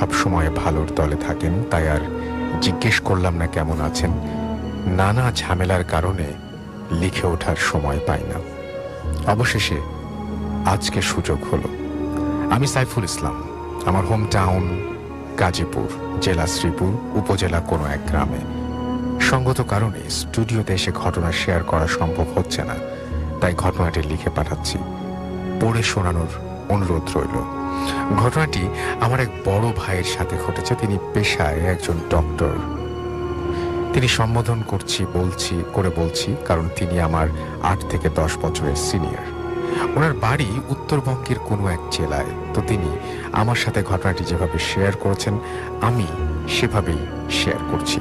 সবসময় ভালোর দলে থাকেন, তাই আর জিজ্ঞেস করলাম না কেমন আছেন। নানা ঝামেলার কারণে লিখে ওঠার সময় পাই না। অবশেষে আজকে সুযোগ হলো। আমি সাইফুল ইসলাম। আমার হোম টাউন গাজীপুর, জেলা শ্রীপুর, উপজেলা কোনো এক গ্রামে। সঙ্গত কারণে স্টুডিওতে এসে ঘটনা শেয়ার করা সম্ভব হচ্ছে না, তাই ঘটনাটি লিখে পাঠাচ্ছি। পড়ে শোনানোর অনুরোধ রইল। ঘটনাটি আমার এক বড় ভাইয়ের সাথে ঘটেছে। তিনি পেশায় একজন ডক্টর। তিনি সম্বোধন বলছি কারণ তিনি আমার 8 থেকে 10 বছরের সিনিয়র। ওনার বাড়ি উত্তরবঙ্গের কোনো এক জেলায়। তো তিনি আমার সাথে ঘটনাটি যেভাবে শেয়ার করেছেন আমি সেভাবেই শেয়ার করছি।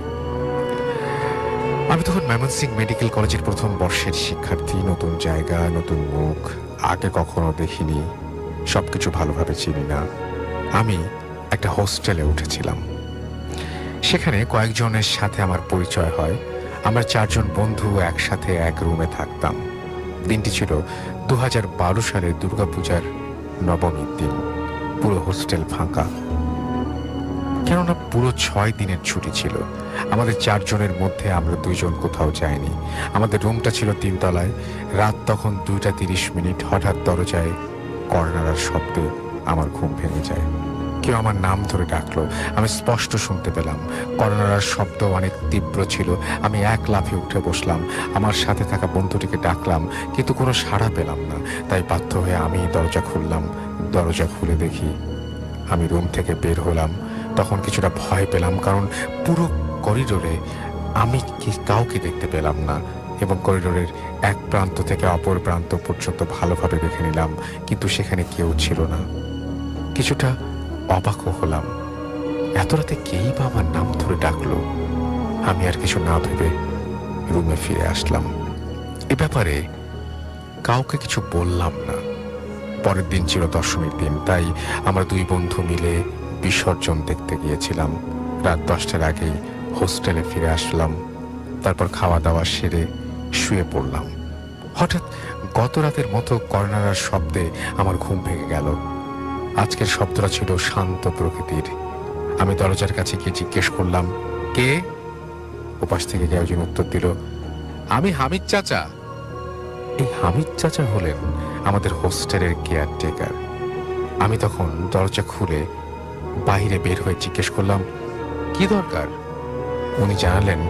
আমি তখন ময়মনসিংহ মেডিকেল কলেজের প্রথম বর্ষের শিক্ষার্থী। নতুন জায়গা, নতুন মুখ, আগে কখনো দেখিনি, সবকিছু ভালোভাবে চিনি না। আমি একটা হোস্টেলে উঠেছিলাম। সেখানে কয়েকজনের সাথে আমার পরিচয় হয়। আমরা 4 জন বন্ধু একসাথে এক রুমে থাকতাম। দিনটি ছিল 2012 সালের দুর্গাপূজার নবমীর দিন। পুরো হোস্টেল ফাঁকা, কেননা পুরো 6 দিনের ছুটি ছিল। আমাদের 4 জনের মধ্যে আমরা 2 জন কোথাও যাইনি। আমাদের রুমটা ছিল 3 তলায়। রাত তখন 2টা 30 মিনিট। হঠাৎ দরজায় কর্নার শব্দে আমার ঘুম ভেঙে যায়। কেউ আমার নাম ধরে ডাকলো। আমি স্পষ্ট শুনতে পেলাম। কর্নার শব্দ অনেক তীব্র ছিল। আমি এক লাফে উঠে বসলাম। আমার সাথে থাকা বন্ধুটিকে ডাকলাম, কিন্তু কোনো সাড়া পেলাম না। তাই বাধ্য হয়ে আমি দরজা খুললাম। দরজা খুলে দেখি আমি রুম থেকে বের হলাম। তখন কিছুটা ভয় পেলাম, কারণ পুরো করিডোরে আমি কাউকে দেখতে পেলাম না, এবং করিডোরের এক প্রান্ত থেকে অপর প্রান্ত পর্যন্ত ভালোভাবে দেখে নিলাম, কিন্তু সেখানে কেউ ছিল না। কিছুটা অবাকও হলাম। এত রাতে কেই বা আমার নাম ধরে ডাকলো। আমি আর কিছু না ভেবে রুমে ফিরে আসলাম। এ ব্যাপারে কাউকে কিছু বললাম না। পরের দিন ছিল দশমীর দিন, তাই আমরা 2 বন্ধু মিলে বিসর্জন দেখতে গিয়েছিলাম। রাত 10টার আগেই হোস্টেলে ফিরে আসলাম। তারপর খাওয়া দাওয়া সেরে শুয়ে পড়লাম। হঠাৎ গত রাতের মতো কর্নার শব্দে আমার ঘুম ভেঙে গেল। আজকের শব্দটা ছিল শান্ত প্রকৃতির। আমি দরজার কাছে গিয়ে জিজ্ঞেস করলাম, কে? ওপাশ থেকে কেউ একজন উত্তর দিল, আমি হামিদ চাচা। এই হামিদ চাচা হলেন আমাদের হোস্টেলের কেয়ারটেকার। আমি তখন দরজা খুলে বাইরে বের হয়ে জিজ্ঞেস করলাম, কি দরকার? উনি জানালেন,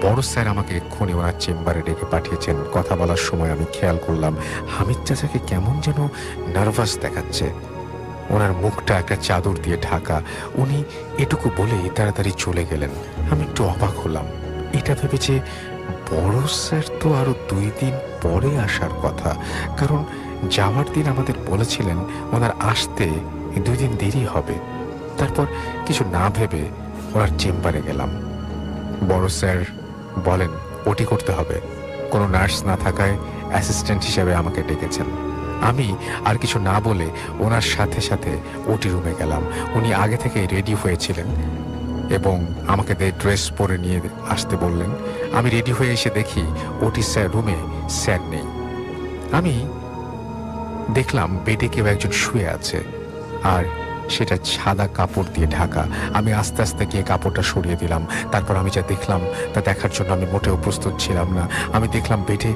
বড় স্যার আমাকে এক্ষুনি ওনার চেম্বারে ডেকে পাঠিয়েছেন। কথা বলার সময় আমি খেয়াল করলাম হামিদ চাচাকে কেমন যেন নার্ভাস দেখাচ্ছে। ওনার মুখটা একটা চাদর দিয়ে ঢাকা। উনি এটুকু বলেই তাড়াতাড়ি চলে গেলেন। আমি একটু অবাক হলাম। এটা ভেবেছে বড় স্যার তো আরো 2 দিন পরে আসার কথা, কারণ যাওয়ার দিন আমাদের বলেছিলেন ওনার আসতে 2 দিন দেরি হবে। তারপর কিছু না ভেবে ওনার চেম্বারে গেলাম। বড় স্যার বলেন ওটি করতে হবে। কোনো নার্স না থাকায় অ্যাসিস্ট্যান্ট হিসেবে আমাকে ডেকেছেন। আমি আর কিছু না বলে ওনার সাথে সাথে ওটি রুমে গেলাম। উনি আগে থেকে রেডি হয়েছিলেন এবং আমাকে ড্রেস পরে নিয়ে আসতে বললেন। আমি রেডি হয়ে এসে দেখি ওটি রুমে স্যার নেই। আমি দেখলাম বেডে কেউ একজন শুয়ে আছে, আর সেটা সাদা কাপড় দিয়ে ঢাকা। আমি আস্তে আস্তে গিয়ে কাপড়টা সরিয়ে দিলাম। তারপর আমি যা দেখলাম তা দেখার জন্য আমি মোটেও প্রস্তুত ছিলাম না। আমি দেখলাম বেডে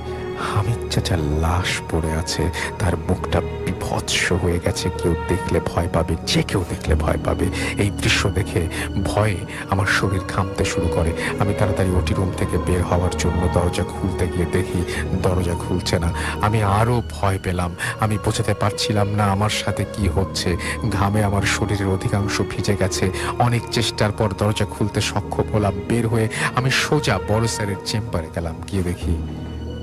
হামিদ চাচার লাশ পড়ে আছে। তার মুখটা বিভৎস হয়ে গেছে। কেউ দেখলে ভয় পাবে, যে কেউ দেখলে ভয় পাবে। এই দৃশ্য দেখে ভয়ে আমার শরীর ঘামতে শুরু করে। আমি তাড়াতাড়ি ওটি রুম থেকে বের হওয়ার জন্য দরজা খুলতে গিয়ে দেখি দরজা খুলছে না। আমি আরো ভয় পেলাম। আমি বোঝাতে পারছিলাম না আমার সাথে কি হচ্ছে। ঘামে আমার শরীরের অধিকাংশ ভিজে গেছে। অনেক চেষ্টার পর দরজা খুলতে সক্ষম হলাম। বের হয়ে আমি সোজা বড় স্যারের চেম্বারে গেলাম। গিয়ে দেখি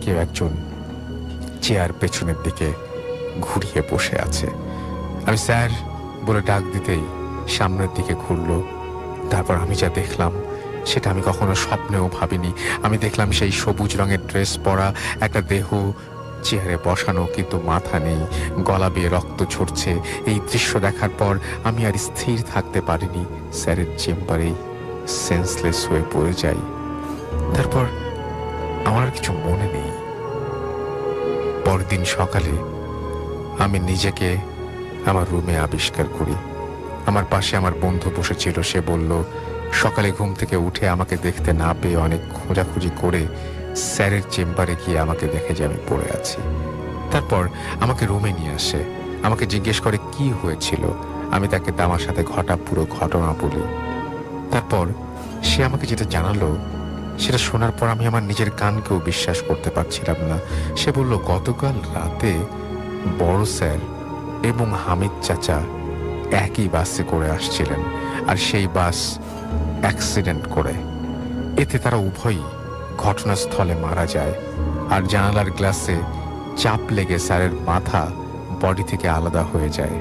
কেউ একজন চেয়ার পেছনের দিকে ঘুরিয়ে বসে আছে। আমি স্যার বলে ডাক দিতেই সামনের দিকে ঘুরলো। তারপর আমি যা দেখলাম সেটা আমি কখনো স্বপ্নেও ভাবিনি। আমি দেখলাম সেই সবুজ রঙের ড্রেস পরা একটা দেহ চেয়ারে বসানো, কিন্তু মাথা নেই, গলা বেয়ে রক্ত ঝরছে। এই দৃশ্য দেখার পর আমি আর স্থির থাকতে পারিনি। স্যারের চেম্বারেই সেন্সলেস হয়ে পড়ে যাই। তারপর আমার আর কিছু মনে নেই। পরদিন সকালে আমি নিজেকে আমার রুমে আবিষ্কার করি। আমার পাশে আমার বন্ধু বসেছিল। সে বলল, সকালে ঘুম থেকে উঠে আমাকে দেখতে না পেয়ে অনেক খোঁজাখুঁজি করে স্যারের চেম্বারে গিয়ে আমাকে দেখে যে আমি পড়ে আছি। তারপর আমাকে রুমে নিয়ে আসে, আমাকে জিজ্ঞেস করে কি হয়েছিল। আমি তাকে আমার সাথে ঘটা পুরো ঘটনা বলি। তারপর সে আমাকে যেটা জানালো, সেটা শোনার পর আমি আমার নিজের কানকেও বিশ্বাস করতে পারছিলাম না। সে বলল, গতকাল রাতে বড় স্যার এবং হামিদ চাচা একই বাসে করে আসছিলেন, আর সেই বাস অ্যাক্সিডেন্ট করে। এতে তারা উভয়ই ঘটনাস্থলে মারা যায়, আর জানালার গ্লাসে চাপ লেগে স্যারের মাথা বডি থেকে আলাদা হয়ে যায়।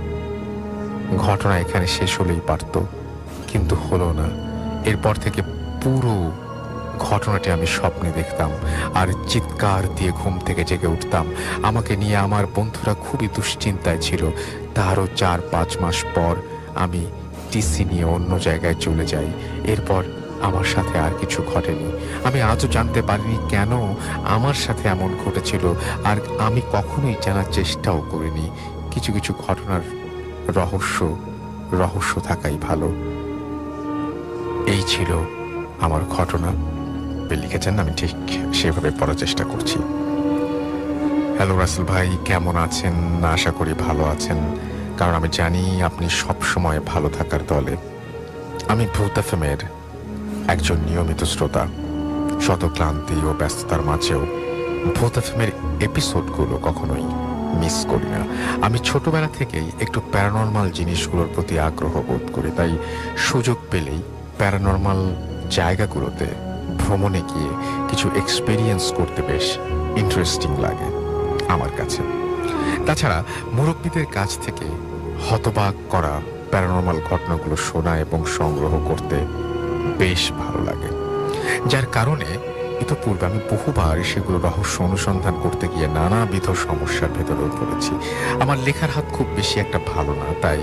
ঘটনা এখানে শেষ হলেই পারত, কিন্তু হলো না। এরপর থেকে পুরো ঘটনাটি আমি স্বপ্নে দেখতাম আর চিৎকার দিয়ে ঘুম থেকে জেগে উঠতাম। আমাকে নিয়ে আমার বন্ধুরা খুবই দুশ্চিন্তায় ছিল। তারও 4-5 মাস পর আমি টিসি নিয়ে অন্য জায়গায় চলে যাই। এরপর আমার সাথে আর কিছু ঘটেনি। আমি আজও জানতে পারিনি কেন আমার সাথে এমন ঘটেছিল, আর আমি কখনোই জানার চেষ্টাও করিনি। কিছু কিছু ঘটনার রহস্য থাকাই ভালো। এই ছিল আমার ঘটনা। লিখেছেন, আমি ঠিক সেভাবে পড়ার চেষ্টা করছি। হ্যালো রাসেল ভাই, কেমন আছেন? আশা করি ভালো আছেন, কারণ আমি জানি আপনি সব সময় ভালো থাকার দলে। আমি ভূত এফএমের একজন নিয়মিত শ্রোতা। শত ক্লান্তি ও ব্যস্ততার মাঝেও ভূত এফএমের এপিসোডগুলো কখনোই মিস করি না। আমি ছোটবেলা থেকেই একটু প্যারানর্মাল জিনিসগুলোর প্রতি আগ্রহ বোধ করি, তাই সুযোগ পেলেই প্যারানর্মাল জায়গাগুলোতে ভ্রমণে গিয়ে কিছু এক্সপেরিয়েন্স করতে বেশ ইন্টারেস্টিং লাগে আমার কাছে। তাছাড়া মুরব্বীদের কাছ থেকে হতবাক করা প্যারানর্মাল ঘটনাগুলো শোনা এবং সংগ্রহ করতে বেশ ভালো লাগে, যার কারণে ইতোপূর্বে আমি বহুবার সেগুলো রহস্য অনুসন্ধান করতে গিয়ে নানাবিধ সমস্যার ভেতরেও পড়েছি। আমার লেখার হাত খুব বেশি একটা ভালো না, তাই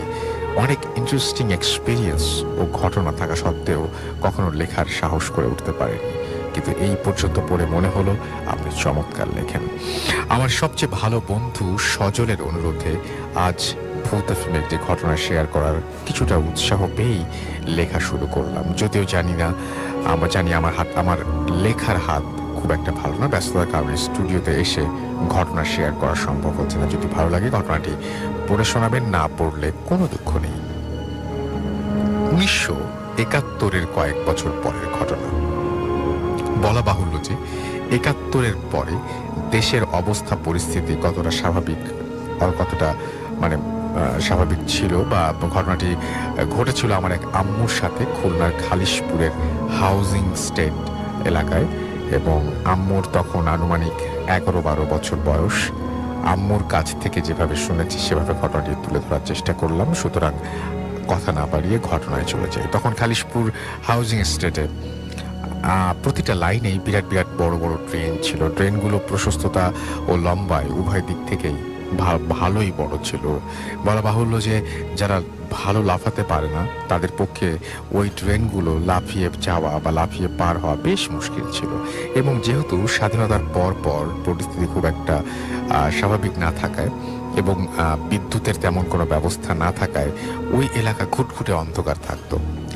অনেক ইন্টারেস্টিং এক্সপিরিয়েন্স ও ঘটনা থাকা সত্ত্বেও কখনো লেখার সাহস করে উঠতে পারেনি। কিন্তু এই পর্যন্ত পড়ে মনে হলো আপনি চমৎকার লেখেন। আমার সবচেয়ে ভালো বন্ধু সজলের অনুরোধে আজ ভূত এফএমের একটি ঘটনা শেয়ার করার কিছুটা উৎসাহ পেয়েই লেখা শুরু করলাম। যদিও জানি আমার লেখার হাত খুব একটা ভালো না, ব্যস্ততার কারণে স্টুডিওতে এসে ঘটনা শেয়ার করা সম্ভব হচ্ছে না। যদি ভালো লাগে ঘটনাটি পড়ে শোনাবেন, না পড়লে কোনো দুঃখ নেই। 1971-এর কয়েক বছর পরের ঘটনা। বলা বাহুল্য যে 71-এর পরে দেশের অবস্থা পরিস্থিতি কতটা স্বাভাবিক ছিল, বা ঘটনাটি ঘটেছিল আমার এক আম্মুর সাথে খুলনার খালিশপুরের হাউজিং স্টেট এলাকায়, এবং আম্মুর তখন আনুমানিক 11-12 বছর বয়স। আম্মুর কাছ থেকে যেভাবে শুনেছি সেভাবে ঘটনাটি তুলে ধরার চেষ্টা করলাম। সুতরাং কথা না বাড়িয়ে ঘটনায় চলে যাই। তখন খালিশপুর হাউজিং এস্টেটে প্রতিটা লাইনেই বিরাট বিরাট বড় বড় ট্রেন ছিল। ট্রেনগুলো প্রশস্ততা ও লম্বায় উভয় দিক থেকেই ভালোই বড় ছিল। বলা বাহুল্য যে যারা ভালো লাফাতে পারে না তাদের পক্ষে ওই ট্রেনগুলো লাফিয়ে যাওয়া বা লাফিয়ে পার হওয়া বেশ মুশকিল ছিল। এবং যেহেতু স্বাধীনতার পর পরিস্থিতি খুব একটা স্বাভাবিক না থাকায় এবং বিদ্যুতের তেমন কোনো ব্যবস্থা না থাকায় ওই এলাকা ঘুটঘুটে অন্ধকার থাকতো,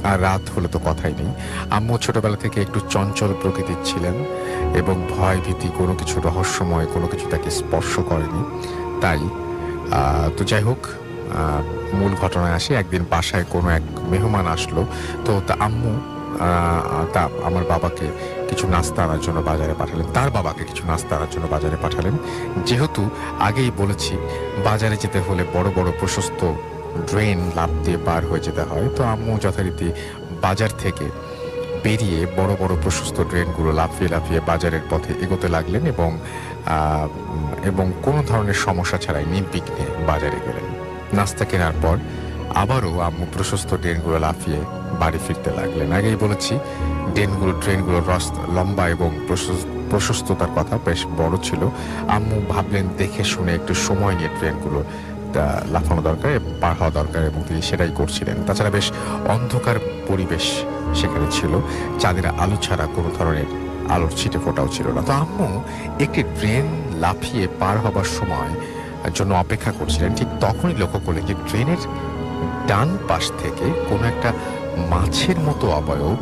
আর রাত হলে তো কথাই নেই। আম্মু ছোটবেলা থেকে একটু চঞ্চল প্রকৃতির ছিলেন এবং ভয় ভীতি কোনো কিছু রহস্যময় কোনো কিছু তাকে স্পর্শ করেনি। তাই তো যাই হোক, মূল ঘটনায় আসে। একদিন বাসায় কোনো এক মেহমান আসলো, তো আম্মু আমার বাবাকে কিছু নাস্তা আনার জন্য বাজারে পাঠালেন। তার বাবাকে কিছু নাস্তা আনার জন্য বাজারে পাঠালেন। যেহেতু আগেই বলেছি বাজারে যেতে হলে বড় বড় প্রশস্ত ড্রেন লাফ দিয়ে পার হয়ে যেতে হয়, তো আম্মু যথারীতি বাজার থেকে বেরিয়ে বড় বড় প্রশস্ত ড্রেনগুলো লাফিয়ে লাফিয়ে বাজারের পথে এগোতে লাগলেন এবং কোনো ধরনের সমস্যা ছাড়াই নির্বিঘ্নে বাজারে গেলেন। নাস্তা কেনার পর আবারও আম্মু প্রশস্ত ড্রেনগুলো লাফিয়ে বাড়ি ফিরতে লাগলেন। আগেই বলেছি ট্রেনগুলোর লম্বা এবং প্রশস্ততার কথা বেশ বড় ছিল। আম্মু ভাবলেন দেখে শুনে একটু সময় নিয়ে ট্রেনগুলো লাফানো দরকার, পার হওয়া দরকার, এবং তিনি সেটাই করছিলেন। তাছাড়া বেশ অন্ধকার পরিবেশ সেখানে ছিল, চাঁদের আলো ছাড়া কোনো ধরনের আলোর ছিটে ফোটাও ছিল না। তো আম্মু একটি ট্রেন লাফিয়ে পার হবার সময় জন্য অপেক্ষা করছিলেন। ঠিক তখনই লক্ষ্য করলেন যে ট্রেনের ডান পাশ থেকে কোনো একটা মাছের মতো অবয়ব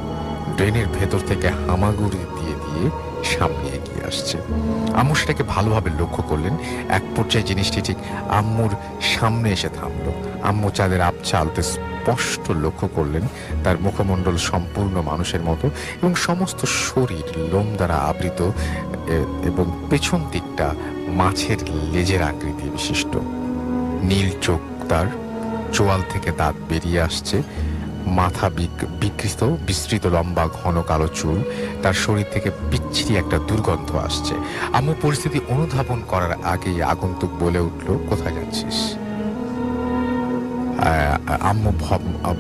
ড্রেনের ভেতর থেকে হামাগুড়ি দিয়ে দিয়ে সামনে এগিয়ে আসছে। আম্মু সেটাকে ভালোভাবে লক্ষ্য করলেন। এক পর্যায়ে জিনিসটি ঠিক আম্মুর সামনে এসে থামলো। আম্মু চাঁদের আবছা আলোতে স্পষ্ট লক্ষ্য করলেন তার মুখমণ্ডল সম্পূর্ণ মানুষের মতো এবং সমস্ত শরীর লোম দ্বারা আবৃত এবং পেছন দিকটা মাছের লেজের আকৃতি বিশিষ্ট। নীল চোখ তার, চোয়াল থেকে দাঁত বেরিয়ে আসছে, মাথা বিস্তৃত লম্বা ঘন কালো চুল, তার শরীর থেকে বিচ্ছিরি একটা দুর্গন্ধ আসছে। আম্মু পরিস্থিতি অনুধাবন করার আগেই আগন্তুক বলে উঠল, কোথায় যাচ্ছিস? আম্মু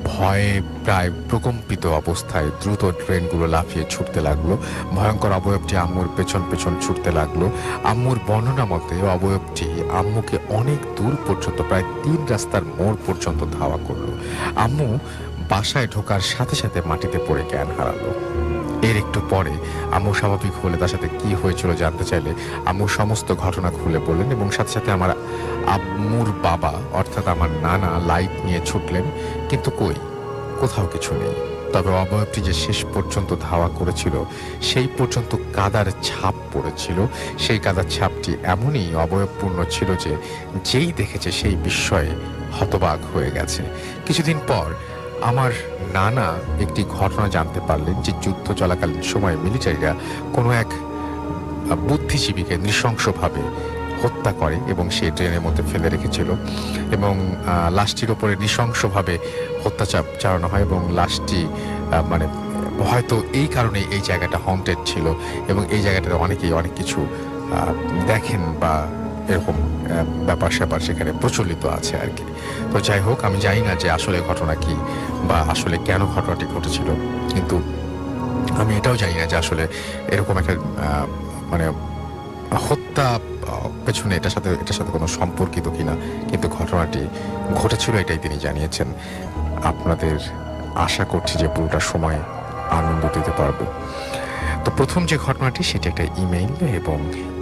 ভয়ে প্রায় প্রকম্পিত অবস্থায় দ্রুত ট্রেনগুলো লাফিয়ে ছুটতে লাগলো। ভয়ঙ্কর অবয়বটি আম্মুর পেছন পেছন ছুটতে লাগলো। আম্মুর বর্ণনা মতে অবয়বটি আম্মুকে অনেক দূর পর্যন্ত, প্রায় 3 রাস্তার মোড় পর্যন্ত ধাওয়া করলো। আম্মু বাসায় ঢোকার সাথে সাথে মাটিতে পড়ে জ্ঞান হারালো। এর একটু পরে আম্মু স্বাভাবিক হলে তার সাথে কি হয়েছিল জানতে চাইলে আম্মু সমস্ত ঘটনা খুলে বললেন এবং সাথে সাথে আমার আম্মুর বাবা অর্থাৎ আমার নানা লাইট নিয়ে ছুটলেন, কিন্তু কোথাও কিছু নেই। তবে অবয়বটি যে শেষ পর্যন্ত ধাওয়া করেছিল সেই পর্যন্ত কাদার ছাপ পড়েছিল। সেই কাদার ছাপটি এমনই অবয়বপূর্ণ ছিল যে যেই দেখেছে সেই বিস্ময়ে হতবাক হয়ে গেছে। কিছুদিন পর আমার নানা একটি ঘটনা জানতে পারলেন যে যুদ্ধ চলাকালীন সময়ে মিলিটারিরা কোনো এক বুদ্ধিজীবীকে নৃশংসভাবে হত্যা করে এবং সে ট্রেনের মধ্যে ফেলে রেখেছিল এবং লাশটির ওপরে নৃশংসভাবে হত্যাচার চালানো হয় এবং লাশটি মানে হয়তো এই কারণে এই জায়গাটা হন্টেড ছিল এবং এই জায়গাটাতে অনেকেই অনেক কিছু দেখেন বা এরকম ব্যাপার স্যাপার সেখানে প্রচলিত আছে আর কি। তো যাই হোক, আমি জানি না যে আসলে ঘটনা কি বা আসলে কেন ঘটনাটি ঘটেছিল, কিন্তু আমি এটাও জানি না যে আসলে এরকম একটা মানে হত্যা পেছনে এটার সাথে কোনো সম্পর্কিত কিনা, কিন্তু ঘটনাটি ঘটেছিল এটাই তিনি জানিয়েছেন। আপনাদের আশা করছি যে পুরোটা সময় আনন্দ দিতে পারবো। তো প্রথম যে ঘটনাটি সেটি একটা ইমেইল, এবং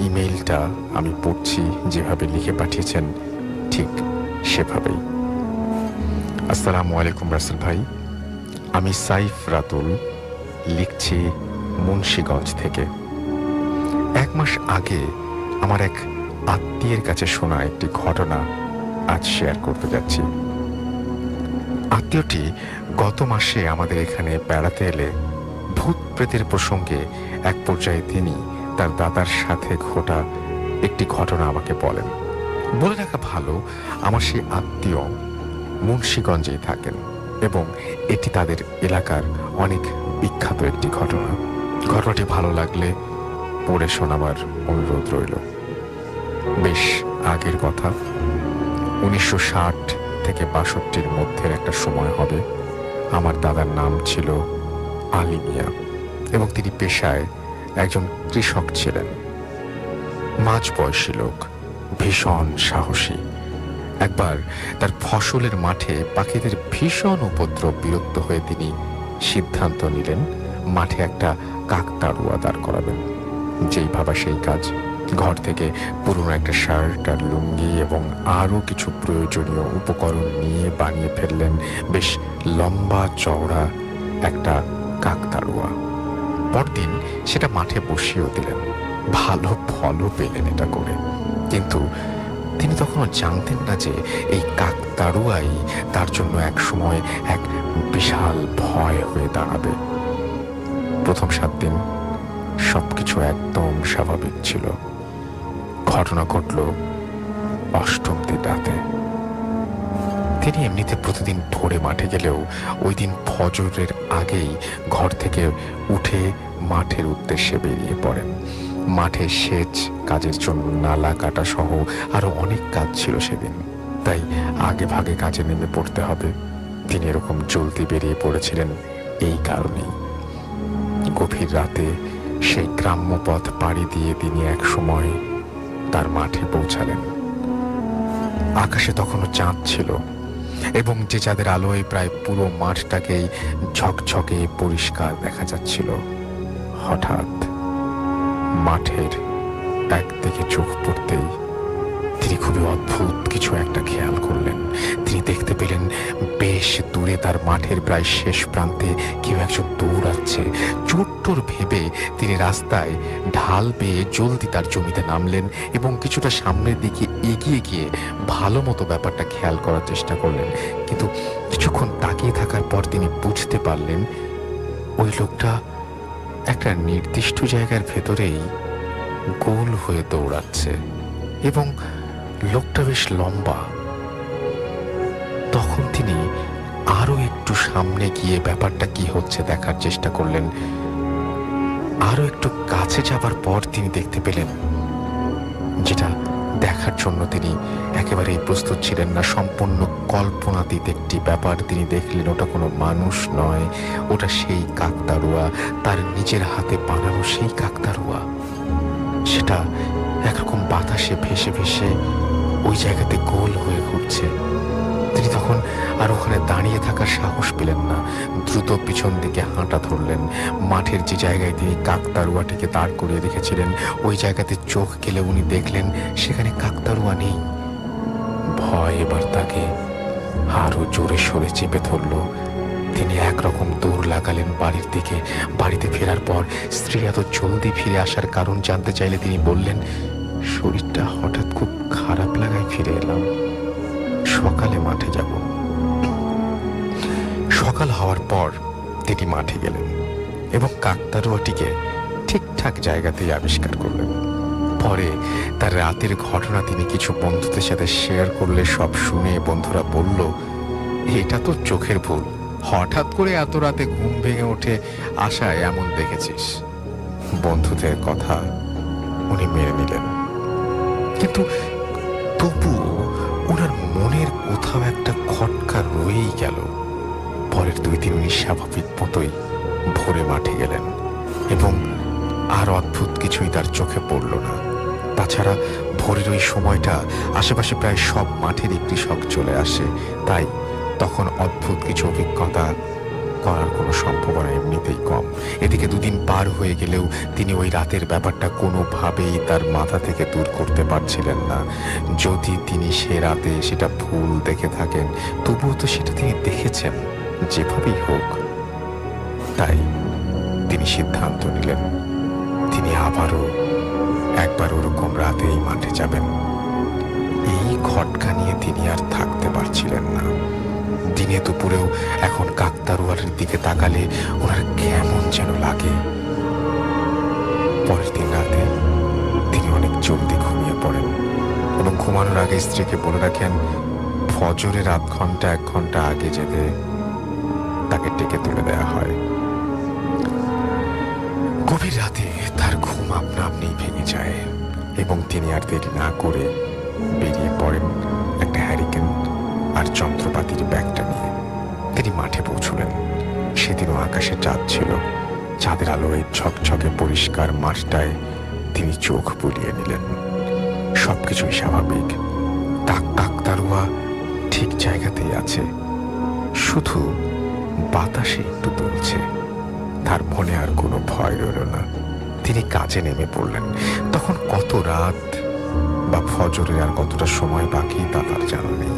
ইমেইলটা আমি পড়ছি যেভাবে লিখে পাঠিয়েছেন ঠিক সেভাবেই। আসসালামু আলাইকুম রাসেল ভাই, আমি সাইফ রাতুল লিখছি মুন্সিগঞ্জ থেকে। 1 মাস আগে আমার এক আত্মীয়ের কাছে শোনা একটি ঘটনা আজ শেয়ার করতে যাচ্ছি। আত্মীয়টি গত মাসে আমাদের এখানে বেড়াতে এলে ভূত প্রেতের প্রসঙ্গে এক পর্যায়ে তিনি তার দাদার সাথে ঘটা একটি ঘটনা আমাকে বলেন। বলে রাখা ভালো, আমার সেই আত্মীয় মুন্সিগঞ্জেই থাকেন এবং এটি তাদের এলাকার অনেক বিখ্যাত একটি ঘটনা। ঘটনাটি ভালো লাগলে পড়ে শোনাবার অনুরোধ রইল। বেশ আগের কথা, 1960 থেকে 62-র মধ্যের একটা সময় হবে। আমার দাদার নাম ছিল আলী মিয়া এবং তিনি পেশায় একজন কৃষক ছিলেন। মাঝবয়সী লোক, ভীষণ সাহসী। একবার তার ফসলের মাঠে পাখিদের ভীষণ উপদ্রব বিরক্ত হয়ে তিনি সিদ্ধান্ত নিলেন মাঠে একটা কাকতাড়ুয়া দাঁড় করাবেন। যেই ভাবা সেই কাজ। ঘর থেকে পুরনো একটা শার্ট আর লুঙ্গি এবং আরও কিছু প্রয়োজনীয় উপকরণ নিয়ে বানিয়ে ফেললেন বেশ লম্বা চওড়া একটা কাকতাড়ুয়া। পরদিন সেটা মাঠে বসিয়েও দিলেন। ভালো ফলও পেলেন এটা করে, কিন্তু তিনি তখনও জানতেন না যে এই কাকতাড়ুয়াই তার জন্য এক সময় এক বিশাল ভয় হয়ে দাঁড়াবে। প্রথম 7 দিন সবকিছু একদম স্বাভাবিক ছিল। ঘটনা ঘটল 8ম দিন রাতে। তিনি এমনিতে প্রতিদিন ভোরে মাঠে গেলেও ওই দিন ফজরের আগেই ঘর থেকে উঠে মাঠের উদ্দেশ্যে বেরিয়ে পড়েন। মাঠে সেচ কাজের জন্য নালা কাটা সহ আরো অনেক কাজ ছিল সেদিন, তাই আগে ভাগে কাজে নেমে পড়তে হবে। তিনি এরকম জলদি বেরিয়ে পড়েছিলেন এই কারণেই। গভীর রাতে সেই গ্রাম্য পথ পাড়ি দিয়ে তিনি এক সময় তার মাঠে পৌঁছালেন। আকাশে তখনও চাঁদ ছিল এবং যে চাঁদের আলোয় প্রায় পুরো মাঠটাকেই ঝকঝকে পরিষ্কার দেখা যাচ্ছিল। হঠাৎ মাঠের একদিকে চোখ পড়তেই তিনি খুবই অদ্ভুত কিছু একটা খেয়াল করলেন। তিনি দেখতে পেলেন বেশ দূরে তার মাঠের প্রায় শেষ প্রান্তে কেউ একজন দৌড়াচ্ছে। চোট্টর ভেবে তিনি রাস্তায় ঢাল বেয়ে জলদি তার জমিতে নামলেন এবং কিছুটা সামনের দিকে এগিয়ে গিয়ে ভালো মতো ব্যাপারটা খেয়াল করার চেষ্টা করলেন। কিন্তু কিছুক্ষণ তাকিয়ে থাকার পর তিনি বুঝতে পারলেন ওই লোকটা একটা নির্দিষ্ট জায়গার ভেতরেই গোল হয়ে দৌড়াচ্ছে এবং লোকটা বেশ লম্বা। তখন তিনি আরো একটু সামনে গিয়ে ব্যাপারটা কি হচ্ছে দেখার চেষ্টা করলেন। আরো একটু কাছে যাবার পর তিনি দেখতে পেলেন যেটা দেখার জন্য তিনি একেবারেই প্রস্তুত ছিলেন না। সম্পূর্ণ কল্পনাতীত একটি ব্যাপার তিনি দেখলেন। ওটা কোনো মানুষ নয়, ওটা সেই কাকতাড়ুয়া, তার নিজের হাতে বানানো সেই কাকতাড়ুয়া। সেটা একরকম বাতাসে ভেসে ভেসে ওই জায়গাতে গোল হয়ে ঘুরছে। তিনি তখন আর ওখানে দাঁড়িয়ে থাকার সাহস পেলেন না। দ্রুত পিছন দিকে হাঁটা ধরলেন। মাঠের যে জায়গায় তিনি কাকতাড়ুয়াটিকে দাঁড় করিয়ে রেখেছিলেন ওই জায়গাতে চোখ গেলে উনি দেখলেন সেখানে কাকতাড়ুয়া নেই। ভয় এবার তাকে আরো জোরে সোরে চেপে ধরল। তিনি একরকম দৌড় লাগালেন বাড়ির দিকে। বাড়িতে ফেরার পর স্ত্রী এত জলদি ফিরে আসার কারণ জানতে চাইলে তিনি বললেন, শরীরটা হঠাৎ খুব খারাপ লাগায় ফিরে এলাম, সকালে মাঠে যাব। সকাল হওয়ার পর তিনি মাঠে গেলেন এবং কাকতাড়ুয়াটিকে ঠিকঠাক জায়গাতেই আবিষ্কার করলেন। পরে তার রাতের ঘটনা তিনি কিছু বন্ধুদের সাথে শেয়ার করলে সব শুনে বন্ধুরা বলল, এটা তো চোখের ভুল, হঠাৎ করে এত রাতে ঘুম ভেঙে ওঠে আশায় এমন দেখেছিস। বন্ধুদের কথা উনি মেনে নিলেন, কিন্তু তবুও ওনার মনের কোথাও একটা খটকা রয়েই গেল। পরের 2 দিন উনি স্বাভাবিক মতোই ভোরে মাঠে গেলেন এবং আর অদ্ভুত কিছুই তার চোখে পড়ল না। তাছাড়া ভোরের ওই সময়টা আশেপাশে প্রায় সব মাঠেরই কৃষক চলে আসে, তাই তখন অদ্ভুত কিছু অভিজ্ঞতা করার কোনো সম্ভাবনা এমনিতেই কম। এদিকে 2 দিন পার হয়ে গেলেও তিনি ওই রাতের ব্যাপারটা কোনোভাবেই তার মাথা থেকে দূর করতে পারছিলেন না। যদি তিনি সে রাতে সেটা ভুল দেখে থাকেন, তবুও তো সেটা তিনি দেখেছেন যেভাবেই হোক। তাই তিনি সিদ্ধান্ত নিলেন তিনি আবারও একবার ওরকম রাতেই মাঠে যাবেন। এই খটকা নিয়ে তিনি আর থাকতে পারছিলেন না। দিনে দুপুরেও এখন কাকতাড়ুয়ার দিকে তাকালে ওনার কেমন যেন লাগে। পরের দিন রাতে তিনি অনেক জলদি ঘুমিয়ে পড়েন এবং ঘুমানোর আগে স্ত্রীকে বলে রাখেন ফজরের 1 ঘন্টা আগে যেতে তাকে ডেকে তুলে দেওয়া হয়। গভীর রাতে তার ঘুম আপনা আপনি ভেঙে যায় এবং তিনি আর দেরি না করে বেরিয়ে পড়েন একটা হ্যারিকেন আর যন্ত্রপাতির ব্যাগটা নিয়ে। তিনি মাঠে পৌঁছলেন। সেদিনও আকাশে চাঁদ ছিল। চাঁদের আলোয় ঝকঝকে পরিষ্কার মাঠটায় তিনি চোখ বুলিয়ে নিলেন। সবকিছুই স্বাভাবিক। কাকতাড়ুয়া ঠিক জায়গাতেই আছে, শুধু বাতাসে একটু দুলছে। তার মনে আর কোনো ভয় রইল না। তিনি কাজে নেমে পড়লেন। তখন কত রাত বা ফজরের আর কতটা সময় বাকি তা তার জানা নেই।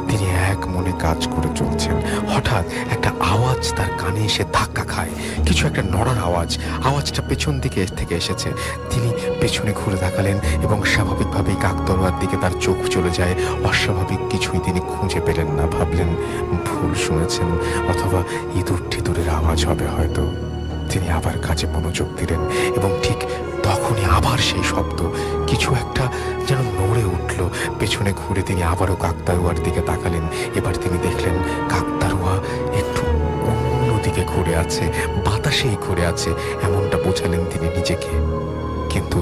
তিনি এক মনে কাজ করে চলছেন। হঠাৎ একটা আওয়াজ তার কানে এসে ধাক্কা খায়। কিছু একটা নড়ার আওয়াজ। আওয়াজটা পেছন দিকে থেকে এসেছে। তিনি পেছনে ঘুরে তাকালেন এবং স্বাভাবিকভাবেই কাকতাড়ুয়ার দিকে তার চোখ চলে যায়। অস্বাভাবিক কিছুই তিনি খুঁজে পেলেন না। ভাবলেন ভুল শুনেছেন, অথবা ইঁদুর টিঁদুরের আওয়াজ হবে হয়তো। তিনি আবার কাজে মনোযোগ দিলেন এবং ঠিক তখনই আবার সেই শব্দ। কিছু একটা যেন নড়ে উঠল। পেছনে ঘুরে তিনি আবারও কাকতাড়ুয়ার দিকে তাকালেন। এবার তিনি দেখলেন কাকতাড়ুয়া একটু অন্যদিকে ঘুরে আছে, বাতাসেই ঘুরে আছে, এমনটা বোঝালেন তিনি নিজেকে। কিন্তু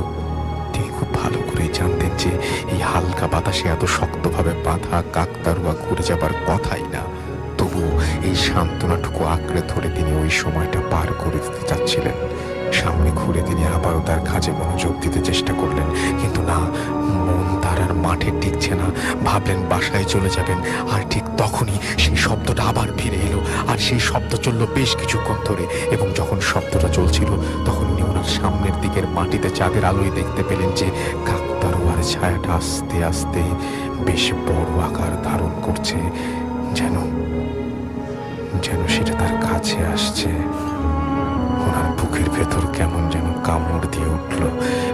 তিনি খুব ভালো করেই জানতেন যে এই হালকা বাতাসে এত শক্তভাবে বাঁধা কাকতাড়ুয়া ঘুরে যাবার কথাই না। তবুও এই সান্ত্বনাটুকু আঁকড়ে ধরে তিনি ওই সময়টা পার করে দিতে চাচ্ছিলেন। সামনে ঘুরে তিনি আবারও তার কাজে মনোযোগ দিতে চেষ্টা করলেন, কিন্তু না, মন তার আর মাঠে টিকছে না। ভাবলেন বাসায় চলে যাবেন, আর ঠিক তখনই সেই শব্দটা আবার ফিরে এলো। আর সেই শব্দ চলল বেশ কিছুক্ষণ ধরে, এবং যখন শব্দটা চলছিল তখন উনি ওনার সামনের দিকের মাটিতে চাঁদের আলোয় দেখতে পেলেন যে কাকতাড়ুয়ার ছায়াটা আস্তে আস্তে বেশ বড় আকার ধারণ করছে, যেন যেন সেটা তার কাছে আসছে। ওনার বুকের ভেতর কেমন যেন কামড় দিয়ে উঠল।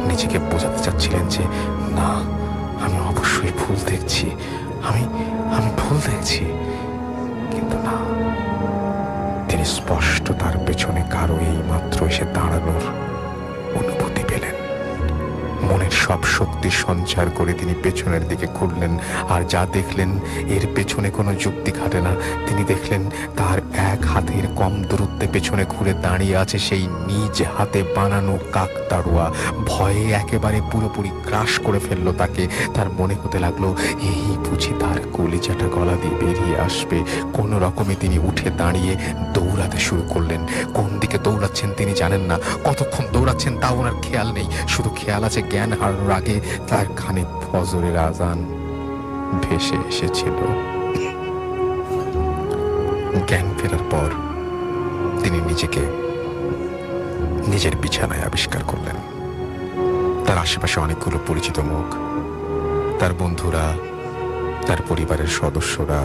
নিজেকে বোঝাতে চাচ্ছিলেন যে না, আমি অবশ্যই ভুল দেখছি, আমি আমি ভুল দেখছি। কিন্তু না, তিনি স্পষ্ট তার পেছনে কারো এই মাত্র এসে দাঁড়ানোর অনুভূতি পেলেন। মনের সব শক্তি সঞ্চার করে তিনি পেছনের দিকে ঘুরলেন, আর যা দেখলেন এর পেছনে কোনো যুক্তি খাটে না। তিনি দেখলেন তার এক হাতের কম দূরত্বে পেছনে ঘুরে দাঁড়িয়ে আছে সেই নিজ হাতে বানানো কাকতাড়ুয়া। ভয়ে একেবারে পুরোপুরি ক্রাশ করে ফেললো তাকে। তার মনে হতে লাগলো এই বুঝি তার কলিজাটা গলা দিয়ে বেরিয়ে আসবে। কোনো রকমে তিনি উঠে দাঁড়িয়ে দৌড়াতে শুরু করলেন। কোন দিকে দৌড়াচ্ছেন তিনি জানেন না, কতক্ষণ দৌড়াচ্ছেন তাও ওনার খেয়াল নেই। শুধু খেয়াল আছে জ্ঞান হারানোর আগে তার কানে ফজরের আজান ভেসে এসেছিল। জ্ঞান ফেরার পর তিনি নিজেকে নিজের বিছানায় আবিষ্কার করলেন। তার আশেপাশে অনেকগুলো পরিচিত মুখ, তার বন্ধুরা, তার পরিবারের সদস্যরা,